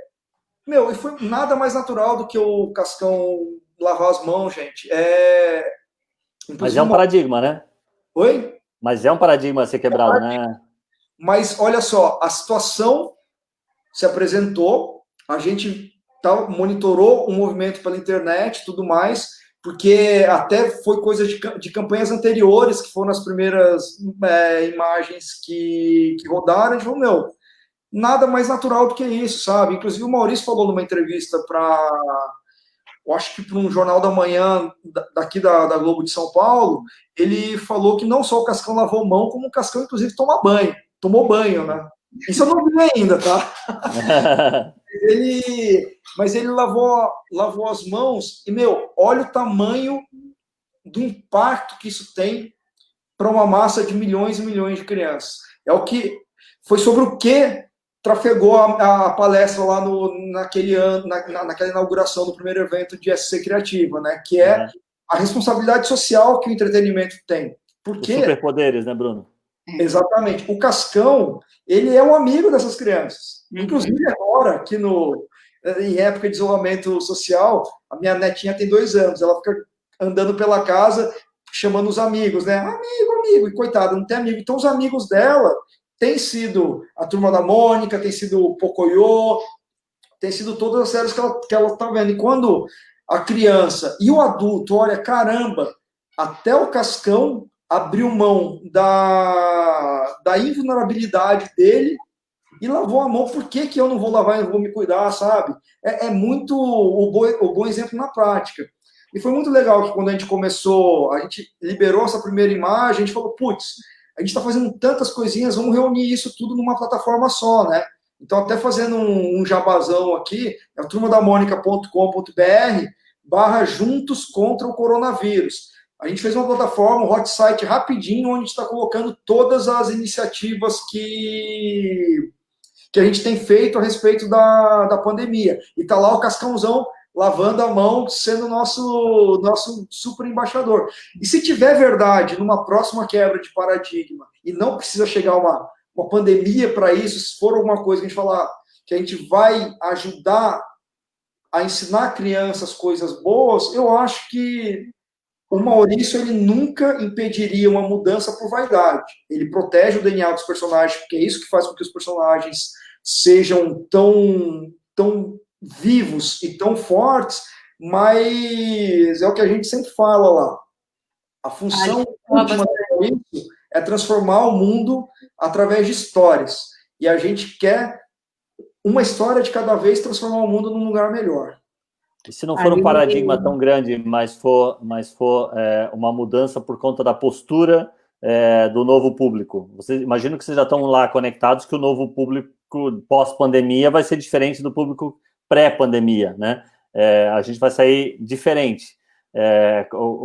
foi nada mais natural do que o Cascão lavar as mãos, gente. Mas é um paradigma, né? Oi? Mas é um paradigma a ser quebrado, né? Mas, olha só, a situação se apresentou, a gente monitorou o movimento pela internet e tudo mais, porque até foi coisa de campanhas anteriores, que foram as primeiras imagens que rodaram, a gente falou, nada mais natural do que isso, sabe? Inclusive o Maurício falou numa entrevista eu acho que para um jornal da manhã daqui da Globo de São Paulo, ele falou que não só o Cascão lavou mão, como o Cascão, inclusive, tomou banho, né? Isso eu não vi ainda, tá? Mas ele lavou as mãos e, olha o tamanho do impacto que isso tem para uma massa de milhões e milhões de crianças. Foi sobre o que trafegou a palestra lá naquele ano, naquela inauguração do primeiro evento de SC Criativa, né? Que é a responsabilidade social que o entretenimento tem. Porque, os superpoderes, né, Bruno? Exatamente. O Cascão, ele é um amigo dessas crianças. Inclusive agora, aqui em época de isolamento social, a minha netinha tem 2 anos, ela fica andando pela casa chamando os amigos, né? Amigo, e coitada, não tem amigo. Então os amigos dela tem sido a Turma da Mônica, tem sido o Pocoyo, tem sido todas as séries que ela está vendo. E quando a criança e o adulto olha, caramba, até o Cascão abriu mão da invulnerabilidade dele e lavou a mão, por que eu não vou lavar e não vou me cuidar, sabe? É muito o bom exemplo na prática. E foi muito legal que quando a gente começou, a gente liberou essa primeira imagem, a gente falou, putz, a gente está fazendo tantas coisinhas, vamos reunir isso tudo numa plataforma só, né? Então, até fazendo um jabazão aqui, é turmadamonica.com.br/juntos contra o coronavírus. A gente fez uma plataforma, um hot site rapidinho, onde a gente está colocando todas as iniciativas que a gente tem feito a respeito da pandemia. E está lá o Cascãozão lavando a mão, sendo nosso super embaixador. E se tiver verdade numa próxima quebra de paradigma, e não precisa chegar uma pandemia para isso, se for alguma coisa que a gente falar que a gente vai ajudar a ensinar crianças coisas boas, eu acho que o Maurício ele nunca impediria uma mudança por vaidade. Ele protege o DNA dos personagens, porque é isso que faz com que os personagens sejam tão vivos e tão fortes, mas é o que a gente sempre fala lá. A função última disso é transformar o mundo através de histórias. E a gente quer uma história de cada vez transformar o mundo num lugar melhor. E se não for um paradigma tão grande, mas for uma mudança por conta da postura do novo público? Imagino que vocês já estão lá conectados, que o novo público pós-pandemia vai ser diferente do público pré-pandemia, né? A gente vai sair diferente.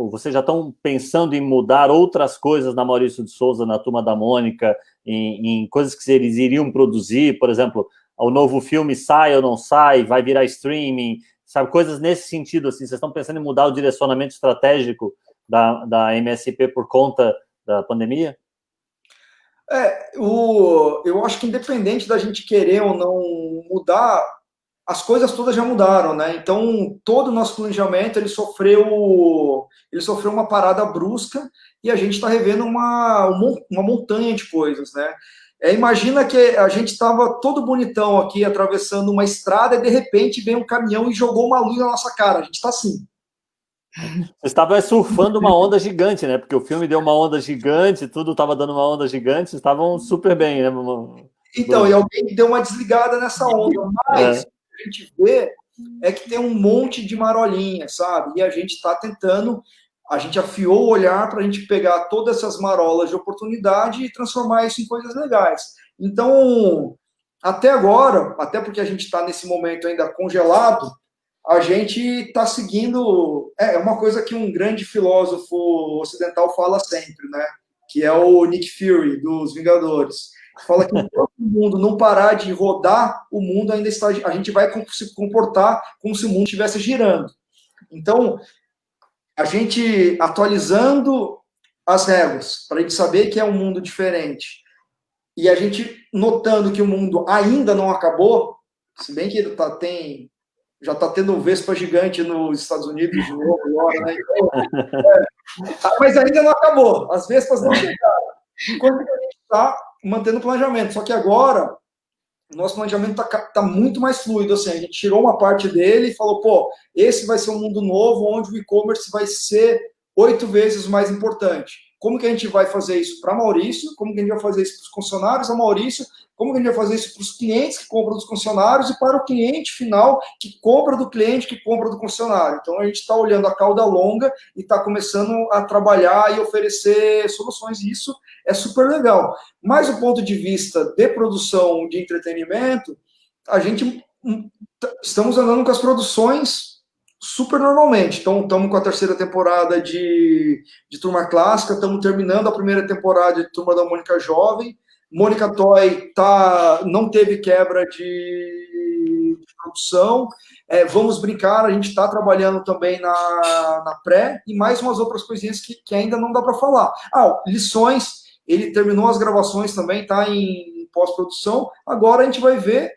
Vocês já estão pensando em mudar outras coisas na Maurício de Souza, na Turma da Mônica, em coisas que eles iriam produzir, por exemplo, o novo filme sai ou não sai, vai virar streaming, sabe, coisas nesse sentido, assim, vocês estão pensando em mudar o direcionamento estratégico da MSP por conta da pandemia? Eu acho que independente da gente querer ou não mudar, as coisas todas já mudaram, né? Então, todo o nosso planejamento, ele sofreu uma parada brusca e a gente está revendo uma montanha de coisas, né? Imagina que a gente estava todo bonitão aqui, atravessando uma estrada e, de repente, veio um caminhão e jogou uma luz na nossa cara. A gente está assim. Você estava surfando uma onda gigante, né? Porque o filme deu uma onda gigante, tudo estava dando uma onda gigante, vocês estavam super bem, né? Então, e alguém deu uma desligada nessa onda, mas... a gente vê é que tem um monte de marolinha, sabe? E a gente está tentando, a gente afiou o olhar para a gente pegar todas essas marolas de oportunidade e transformar isso em coisas legais. Então, até agora, até porque a gente está nesse momento ainda congelado, a gente está seguindo... É uma coisa que um grande filósofo ocidental fala sempre, né? Que é o Nick Fury, dos Vingadores. Fala que enquanto o mundo não parar de rodar, o mundo ainda está... A gente vai se comportar como se o mundo estivesse girando. Então, a gente atualizando as regras, para a gente saber que é um mundo diferente, e a gente notando que o mundo ainda não acabou, se bem que já está tendo Vespa gigante nos Estados Unidos de novo agora, né? Mas ainda não acabou, as Vespas não chegaram. Enquanto a gente está mantendo o planejamento, só que agora o nosso planejamento está muito mais fluido, assim, a gente tirou uma parte dele e falou, esse vai ser um mundo novo, onde o e-commerce vai ser 8 vezes mais importante. como que a gente vai fazer isso para Maurício, como que a gente vai fazer isso para os funcionários a Maurício, como que a gente vai fazer isso para os clientes que compram dos funcionários e para o cliente final que compra do cliente que compra do funcionário. Então, a gente está olhando a cauda longa e está começando a trabalhar e oferecer soluções, e isso é super legal. Mas, do ponto de vista de produção de entretenimento, a gente estamos andando com as produções super normalmente. Então, estamos com a 3ª temporada de Turma Clássica, estamos terminando a 1ª temporada de Turma da Mônica Jovem. Mônica Toy não teve quebra de produção. Vamos Brincar, a gente está trabalhando também na pré, e mais umas outras coisinhas que ainda não dá para falar. Lições, ele terminou as gravações também, está em pós-produção. Agora a gente vai ver,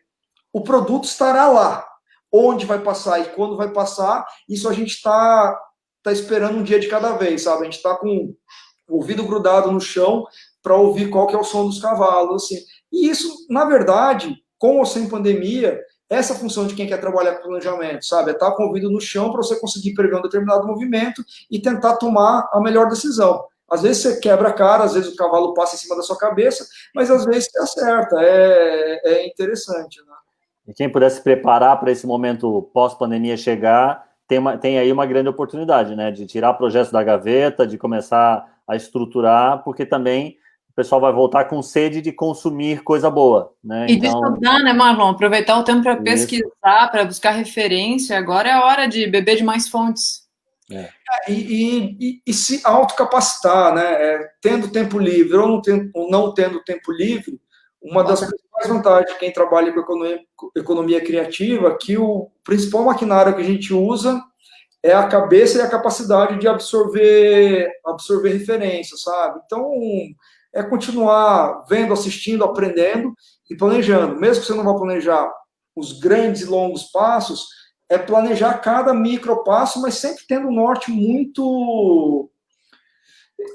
o produto estará lá. Onde vai passar e quando vai passar, isso a gente está esperando um dia de cada vez, sabe? A gente está com o ouvido grudado no chão para ouvir qual que é o som dos cavalos, assim. E isso, na verdade, com ou sem pandemia, essa função de quem quer trabalhar com planejamento, sabe? É estar com o ouvido no chão para você conseguir prever um determinado movimento e tentar tomar a melhor decisão. Às vezes você quebra a cara, às vezes o cavalo passa em cima da sua cabeça, mas às vezes você acerta. É interessante, né? E quem puder se preparar para esse momento pós-pandemia chegar, tem aí uma grande oportunidade, né? De tirar projetos da gaveta, de começar a estruturar, porque também o pessoal vai voltar com sede de consumir coisa boa, né? E de estudar, né, Marlon? Aproveitar o tempo para pesquisar, para buscar referência. Agora é a hora de beber de mais fontes. E se autocapacitar, né? Tendo tempo livre ou não tendo tempo livre, uma das principais vantagens de quem trabalha com economia criativa, que o principal maquinário que a gente usa é a cabeça e a capacidade de absorver referências, sabe? Então, é continuar vendo, assistindo, aprendendo e planejando. Mesmo que você não vá planejar os grandes e longos passos, é planejar cada micro passo, mas sempre tendo um norte muito...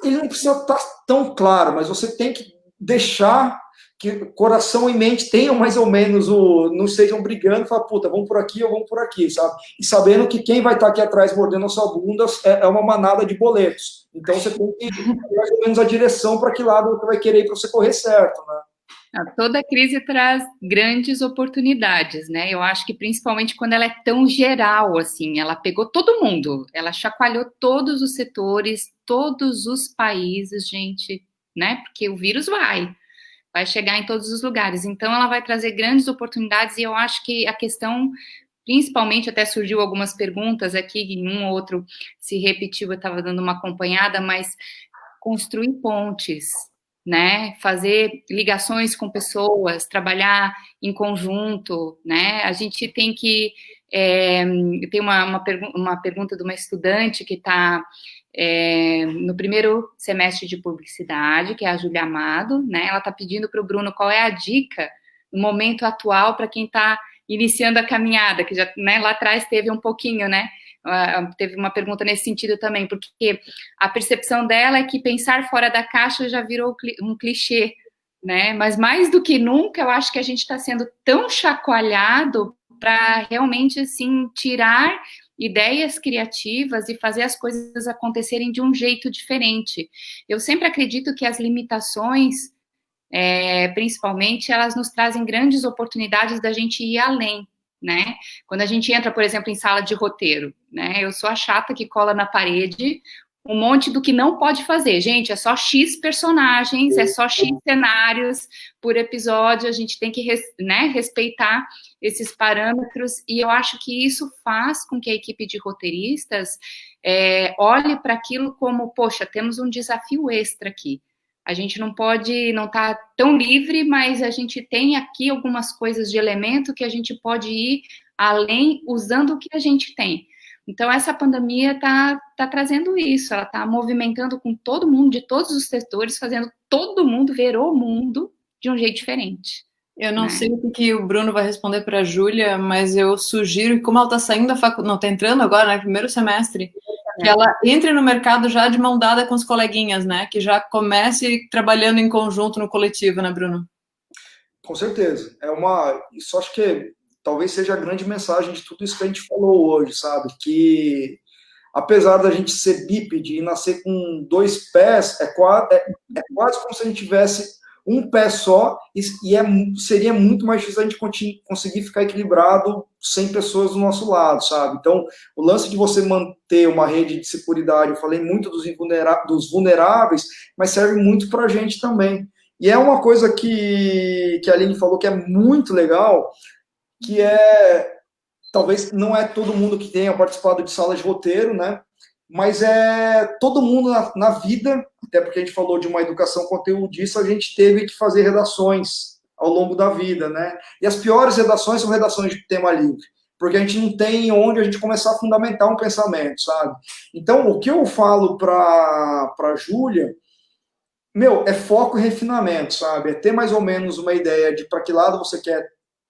Ele não precisa estar tão claro, mas você tem que deixar que coração e mente tenham mais ou menos, não sejam brigando e falar, puta, vamos por aqui ou vamos por aqui, sabe? E sabendo que quem vai estar aqui atrás mordendo a sua bunda é uma manada de boletos. Então você tem que ter mais ou menos a direção para que lado você vai querer ir para você correr certo, né? Toda crise traz grandes oportunidades, né? Eu acho que principalmente quando ela é tão geral, assim, ela pegou todo mundo, ela chacoalhou todos os setores, todos os países, gente, né? Porque o vírus vai chegar em todos os lugares. Então, ela vai trazer grandes oportunidades, e eu acho que a questão, principalmente, até surgiu algumas perguntas aqui, um ou outro se repetiu, eu estava dando uma acompanhada, mas construir pontes, né? Fazer ligações com pessoas, trabalhar em conjunto, né? A gente tem que... tem uma pergunta de uma estudante que está... no primeiro semestre de publicidade, que é a Júlia Amado, né? Ela está pedindo para o Bruno qual é a dica no momento atual para quem está iniciando a caminhada, que já, né, lá atrás teve um pouquinho, né? Teve uma pergunta nesse sentido também, porque a percepção dela é que pensar fora da caixa já virou um clichê, né? Mas mais do que nunca, eu acho que a gente está sendo tão chacoalhado para realmente, assim, tirar ideias criativas e fazer as coisas acontecerem de um jeito diferente. Eu sempre acredito que as limitações, principalmente, elas nos trazem grandes oportunidades da gente ir além, né? Quando a gente entra, por exemplo, em sala de roteiro, né? Eu sou a chata que cola na parede um monte do que não pode fazer. Gente, é só X personagens, é só X cenários por episódio, a gente tem que respeitar esses parâmetros, e eu acho que isso faz com que a equipe de roteiristas olhe para aquilo como, poxa, temos um desafio extra aqui. A gente não pode, não tá tão livre, mas a gente tem aqui algumas coisas de elemento que a gente pode ir além usando o que a gente tem. Então, essa pandemia está trazendo isso, ela está movimentando com todo mundo, de todos os setores, fazendo todo mundo ver o mundo de um jeito diferente. Eu não sei o que o Bruno vai responder para a Júlia, mas eu sugiro que, como ela está saindo da faculdade, não, está entrando agora, né, primeiro semestre, que ela entre no mercado já de mão dada com os coleguinhas, né, que já comece trabalhando em conjunto no coletivo, né, Bruno? Com certeza. Isso acho que talvez seja a grande mensagem de tudo isso que a gente falou hoje, sabe? Que apesar da gente ser bípede e nascer com 2 pés, é quase como se a gente tivesse um pé só, e seria muito mais difícil a gente conseguir ficar equilibrado sem pessoas do nosso lado, sabe? Então, o lance de você manter uma rede de seguridade, eu falei muito dos vulneráveis, mas serve muito para a gente também. E é uma coisa que a Aline falou que é muito legal, que talvez não é todo mundo que tenha participado de sala de roteiro, né? Mas todo mundo na vida, até porque a gente falou de uma educação conteudista, a gente teve que fazer redações ao longo da vida, né? E as piores redações são redações de tema livre, porque a gente não tem onde a gente começar a fundamentar um pensamento, sabe? Então, o que eu falo para a Júlia, é foco e refinamento, sabe? É ter mais ou menos uma ideia de para que lado você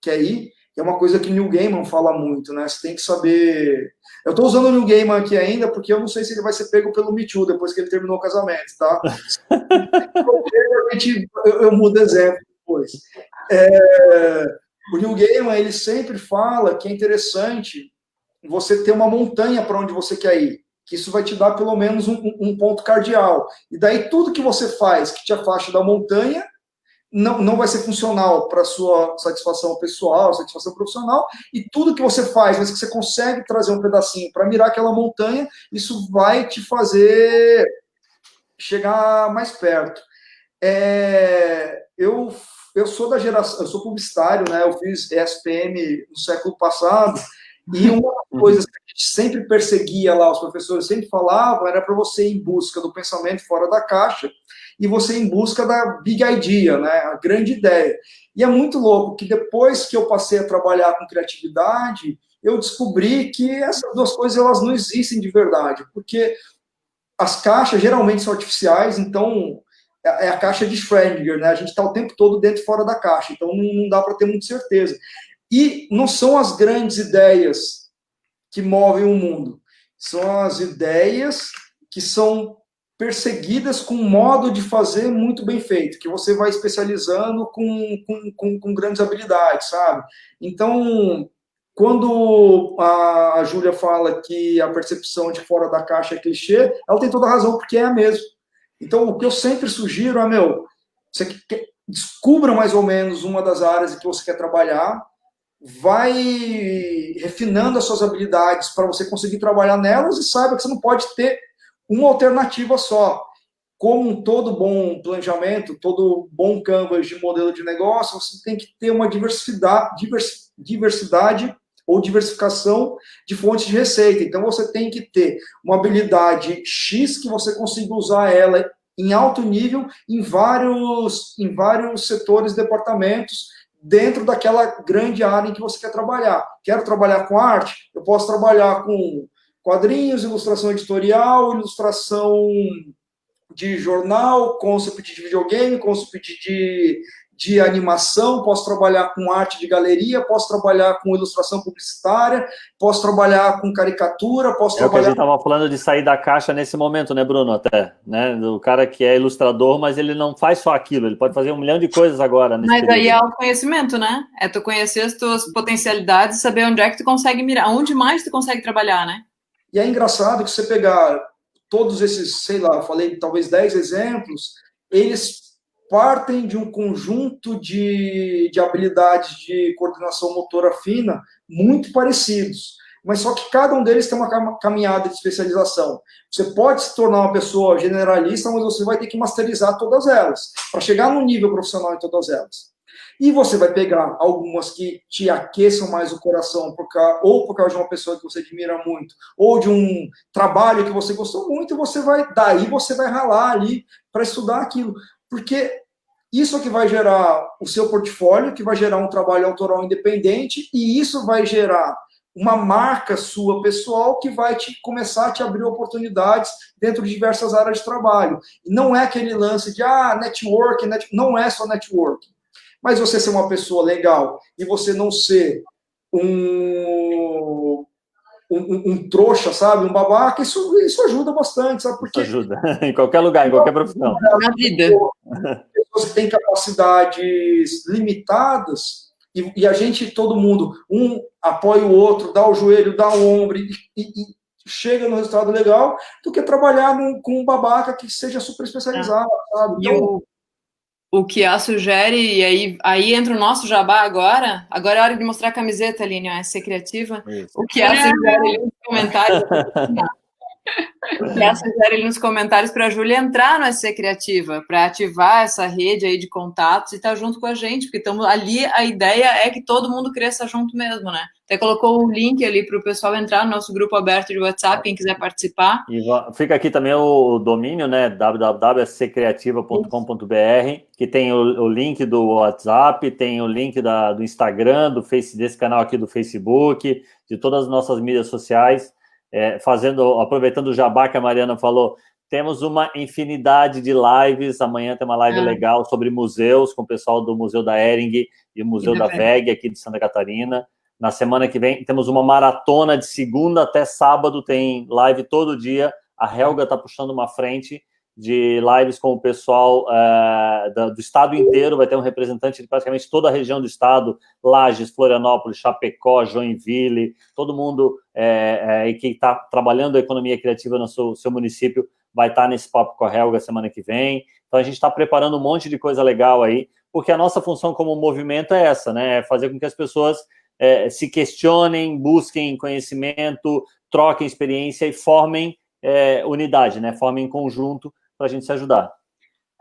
quer ir. É uma coisa que Neil Gaiman fala muito, né? Você tem que saber... Eu estou usando o Neil Gaiman aqui ainda, porque eu não sei se ele vai ser pego pelo Me Too depois que ele terminou o casamento, tá? eu mudo exemplo depois. O Neil Gaiman, ele sempre fala que é interessante você ter uma montanha para onde você quer ir, que isso vai te dar pelo menos um ponto cardeal. E daí tudo que você faz que te afasta da montanha não vai ser funcional para a sua satisfação pessoal, satisfação profissional, e tudo que você faz, mas que você consegue trazer um pedacinho para mirar aquela montanha, isso vai te fazer chegar mais perto. Eu sou da geração, eu sou publicitário, né? Eu fiz ESPM no século passado, e uma das coisas que a gente sempre perseguia lá, os professores sempre falavam, era para você ir em busca do pensamento fora da caixa, e você em busca da big idea, né, a grande ideia. E é muito louco que depois que eu passei a trabalhar com criatividade, eu descobri que essas duas coisas elas não existem de verdade, porque as caixas geralmente são artificiais, então é a caixa de Schrödinger, né, a gente está o tempo todo dentro e fora da caixa, então não dá para ter muita certeza. E não são as grandes ideias que movem o mundo, são as ideias que são perseguidas com um modo de fazer muito bem feito, que você vai especializando com grandes habilidades, sabe? Então, quando a Júlia fala que a percepção de fora da caixa é clichê, ela tem toda a razão, porque é a mesma. Então, o que eu sempre sugiro você descubra mais ou menos uma das áreas em que você quer trabalhar, vai refinando as suas habilidades para você conseguir trabalhar nelas e saiba que você não pode ter uma alternativa só. Como todo bom planejamento, todo bom canvas de modelo de negócio, você tem que ter uma diversidade ou diversificação de fontes de receita. Então, você tem que ter uma habilidade X que você consiga usar ela em alto nível em vários setores, departamentos, dentro daquela grande área em que você quer trabalhar. Quero trabalhar com arte? Eu posso trabalhar com quadrinhos, ilustração editorial, ilustração de jornal, concept de videogame, concept de animação, posso trabalhar com arte de galeria, posso trabalhar com ilustração publicitária, posso trabalhar com caricatura, posso trabalhar... O que a gente estava falando de sair da caixa nesse momento, né, Bruno, até, né, do cara que é ilustrador, mas ele não faz só aquilo, ele pode fazer 1 milhão de coisas agora. Nesse mas aí período. é o conhecimento, né? É tu conhecer as tuas potencialidades, saber onde é que tu consegue mirar, onde mais tu consegue trabalhar, né? E é engraçado que você pegar todos esses, sei lá, eu falei talvez 10 exemplos, eles partem de um conjunto de habilidades de coordenação motora fina muito parecidos, mas só que cada um deles tem uma caminhada de especialização. Você pode se tornar uma pessoa generalista, mas você vai ter que masterizar todas elas, para chegar no nível profissional em todas elas. E você vai pegar algumas que te aqueçam mais o coração, ou por causa de uma pessoa que você admira muito, ou de um trabalho que você gostou muito, e você vai ralar ali para estudar aquilo. Porque isso é que vai gerar o seu portfólio, que vai gerar um trabalho autoral independente, e isso vai gerar uma marca sua pessoal que vai começar a te abrir oportunidades dentro de diversas áreas de trabalho. E não é aquele lance de network, não é só network. Mas você ser uma pessoa legal e você não ser um trouxa, sabe? Um babaca, isso ajuda bastante, sabe? Porque isso ajuda, em qualquer lugar, em qualquer profissão. Na vida. Pessoas que têm capacidades limitadas e a gente, todo mundo, um apoia o outro, dá o joelho, dá o ombro e chega no resultado legal do que trabalhar com um babaca que seja super especializado, sabe? Então, o que a sugere, e aí entra o nosso jabá agora. Agora é hora de mostrar a camiseta, Aline, ó, ser criativa. Isso. O que a sugere ali nos comentários. O que a sugere ali nos comentários para a Júlia entrar no SC Criativa, para ativar essa rede aí de contatos e estar junto com a gente, porque estamos ali, a ideia é que todo mundo cresça junto mesmo, né? Até colocou o link ali para o pessoal entrar no nosso grupo aberto de WhatsApp, quem quiser participar. E fica aqui também o domínio, né, www.sccriativa.com.br, que tem o link do WhatsApp, tem o link do Instagram, desse canal aqui do Facebook, de todas as nossas mídias sociais, aproveitando o jabá que a Mariana falou, temos uma infinidade de lives, amanhã tem uma live legal sobre museus, com o pessoal do Museu da Hering e o Museu da VEG aqui de Santa Catarina. Na semana que vem, temos uma maratona de segunda até sábado, tem live todo dia. A Helga está puxando uma frente de lives com o pessoal do estado inteiro. Vai ter um representante de praticamente toda a região do estado, Lages, Florianópolis, Chapecó, Joinville, todo mundo que está trabalhando a economia criativa no seu município vai estar nesse papo com a Helga semana que vem. Então, a gente está preparando um monte de coisa legal aí, porque a nossa função como movimento é essa, né? É fazer com que as pessoas se questionem, busquem conhecimento, troquem experiência e formem unidade, né? Formem conjunto para a gente se ajudar.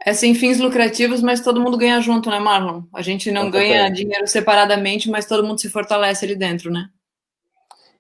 É sem fins lucrativos, mas todo mundo ganha junto, né, Marlon? A gente não ganha dinheiro separadamente, mas todo mundo se fortalece ali dentro, né?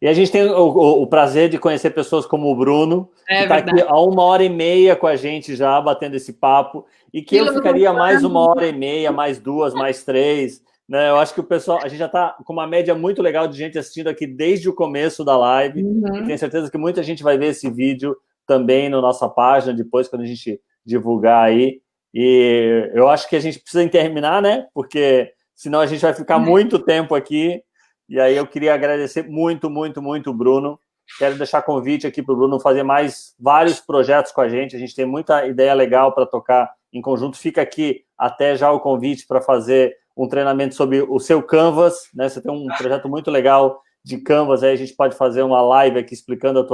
E a gente tem o prazer de conhecer pessoas como o Bruno, que está aqui há 1h30 com a gente já, batendo esse papo, e que eu ficaria mais 1h30, mais 2, mais 3... Né, eu acho que o pessoal, a gente já está com uma média muito legal de gente assistindo aqui desde o começo da live. E tenho certeza que muita gente vai ver esse vídeo também na nossa página, depois, quando a gente divulgar aí. E eu acho que a gente precisa terminar, né? Porque senão a gente vai ficar muito tempo aqui. E aí eu queria agradecer muito, muito, muito o Bruno. Quero deixar convite aqui para o Bruno fazer mais vários projetos com a gente. A gente tem muita ideia legal para tocar em conjunto. Fica aqui até já o convite para fazer um treinamento sobre o seu Canvas, né? Você tem um projeto muito legal de Canvas, aí a gente pode fazer uma live aqui explicando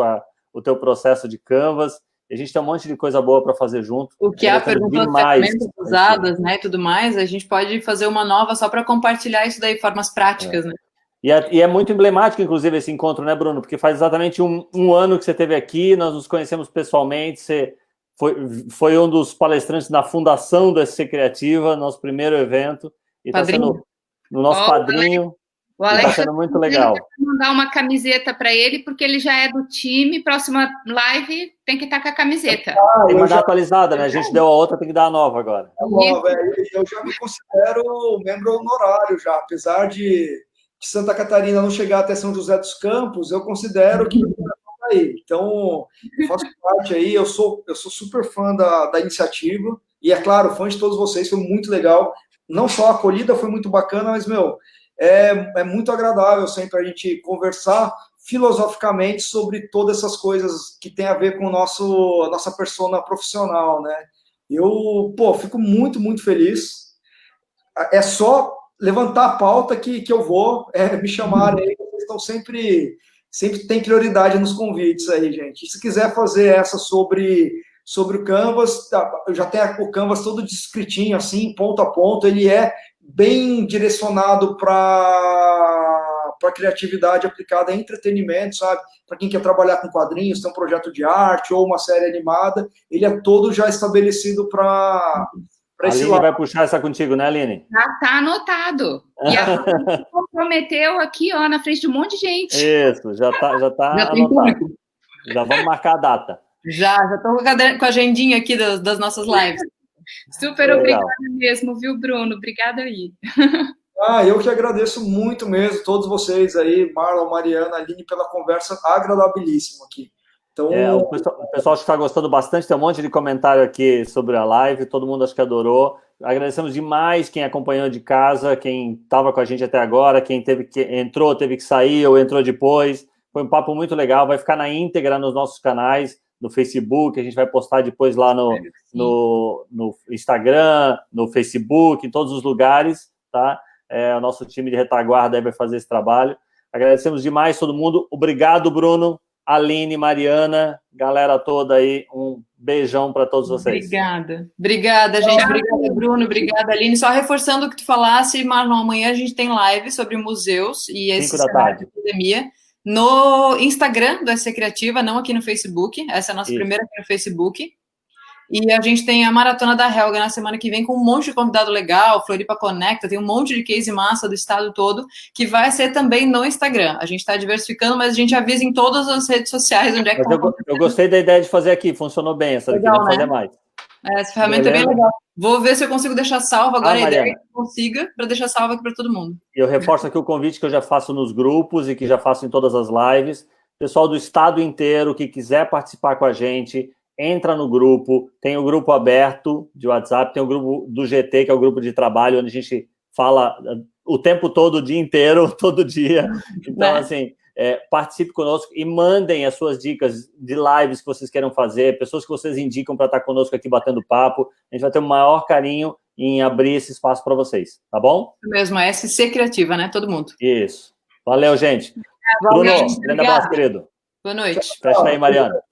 o teu processo de Canvas. E a gente tem um monte de coisa boa para fazer junto. O que perguntou de ferramentas usadas, né, e tudo mais, a gente pode fazer uma nova só para compartilhar isso daí, formas práticas, né? E é muito emblemático, inclusive, esse encontro, né, Bruno? Porque faz exatamente um ano que você esteve aqui, nós nos conhecemos pessoalmente, você foi um dos palestrantes na fundação do SC Criativa, nosso primeiro evento. E está sendo no nosso padrinho. O Alex está sendo muito legal. Mandar uma camiseta para ele, porque ele já é do time. Próxima live tem que estar com a camiseta. Tem que mandar atualizada, né? A gente deu a outra, tem que dar a nova agora. Eu já me considero membro honorário já, apesar de Santa Catarina não chegar até São José dos Campos, eu considero que aí. Então, eu faço parte aí, eu sou super fã da iniciativa, e é claro, fã de todos vocês, foi muito legal. Não só a acolhida foi muito bacana, mas, é muito agradável sempre a gente conversar filosoficamente sobre todas essas coisas que tem a ver com a nossa persona profissional, né? Eu, fico muito, muito feliz. É só levantar a pauta que eu vou me chamar aí, vocês estão sempre tem prioridade nos convites aí, gente. E se quiser fazer essa sobre o Canvas, eu já tenho o Canvas todo descritinho, assim, ponto a ponto, ele é bem direcionado para criatividade aplicada em entretenimento, sabe? Para quem quer trabalhar com quadrinhos, tem um projeto de arte ou uma série animada, ele é todo já estabelecido para esse lado. A Aline vai puxar essa contigo, né, Aline? Já está anotado. E a gente comprometeu aqui, ó, na frente de um monte de gente. Isso, já tá anotado. Já vamos marcar a data. Já estou com a agendinha aqui das nossas lives. Super obrigada mesmo, viu, Bruno? Obrigada aí. Eu que agradeço muito mesmo, todos vocês aí, Marlon, Mariana, Aline, pela conversa agradabilíssima aqui. Então... o pessoal está gostando bastante, tem um monte de comentário aqui sobre a live, todo mundo acho que adorou. Agradecemos demais quem acompanhou de casa, quem estava com a gente até agora, quem entrou, teve que sair ou entrou depois. Foi um papo muito legal, vai ficar na íntegra nos nossos canais, no Facebook, a gente vai postar depois lá no Instagram, no Facebook, em todos os lugares, tá? O nosso time de retaguarda aí vai fazer esse trabalho. Agradecemos demais todo mundo. Obrigado, Bruno. Aline, Mariana, galera toda aí, um beijão para todos vocês. Obrigada, gente. Obrigada, Bruno. Obrigada, Aline. Só reforçando o que tu falasse, Marlon, amanhã a gente tem live sobre museus e esse 5 da tarde. Pandemia no Instagram do SC Criativa, não aqui no Facebook. Essa é a nossa primeira aqui no Facebook. E a gente tem a Maratona da Helga na semana que vem com um monte de convidado legal, Floripa Conecta, tem um monte de case massa do estado todo, que vai ser também no Instagram. A gente está diversificando, mas a gente avisa em todas as redes sociais onde é que eu gostei da ideia de fazer aqui, funcionou bem, essa daqui, vamos fazer mais. Essa ferramenta é bem legal. Vou ver se eu consigo deixar salva agora, a ideia é que eu consiga, para deixar salva aqui para todo mundo. E eu reforço aqui o convite que eu já faço nos grupos e que já faço em todas as lives. Pessoal do estado inteiro que quiser participar com a gente, entra no grupo, tem o grupo aberto de WhatsApp, tem o grupo do GT, que é o grupo de trabalho, onde a gente fala o tempo todo, o dia inteiro, todo dia. Então, assim, participe conosco e mandem as suas dicas de lives que vocês queiram fazer, pessoas que vocês indicam para estar conosco aqui batendo papo. A gente vai ter o maior carinho em abrir esse espaço para vocês, tá bom? Isso mesmo, é SC Criativa, né? Todo mundo. Isso. Valeu, gente. Bruno, grande abraço, querido. Boa noite. Fecha aí, Mariana.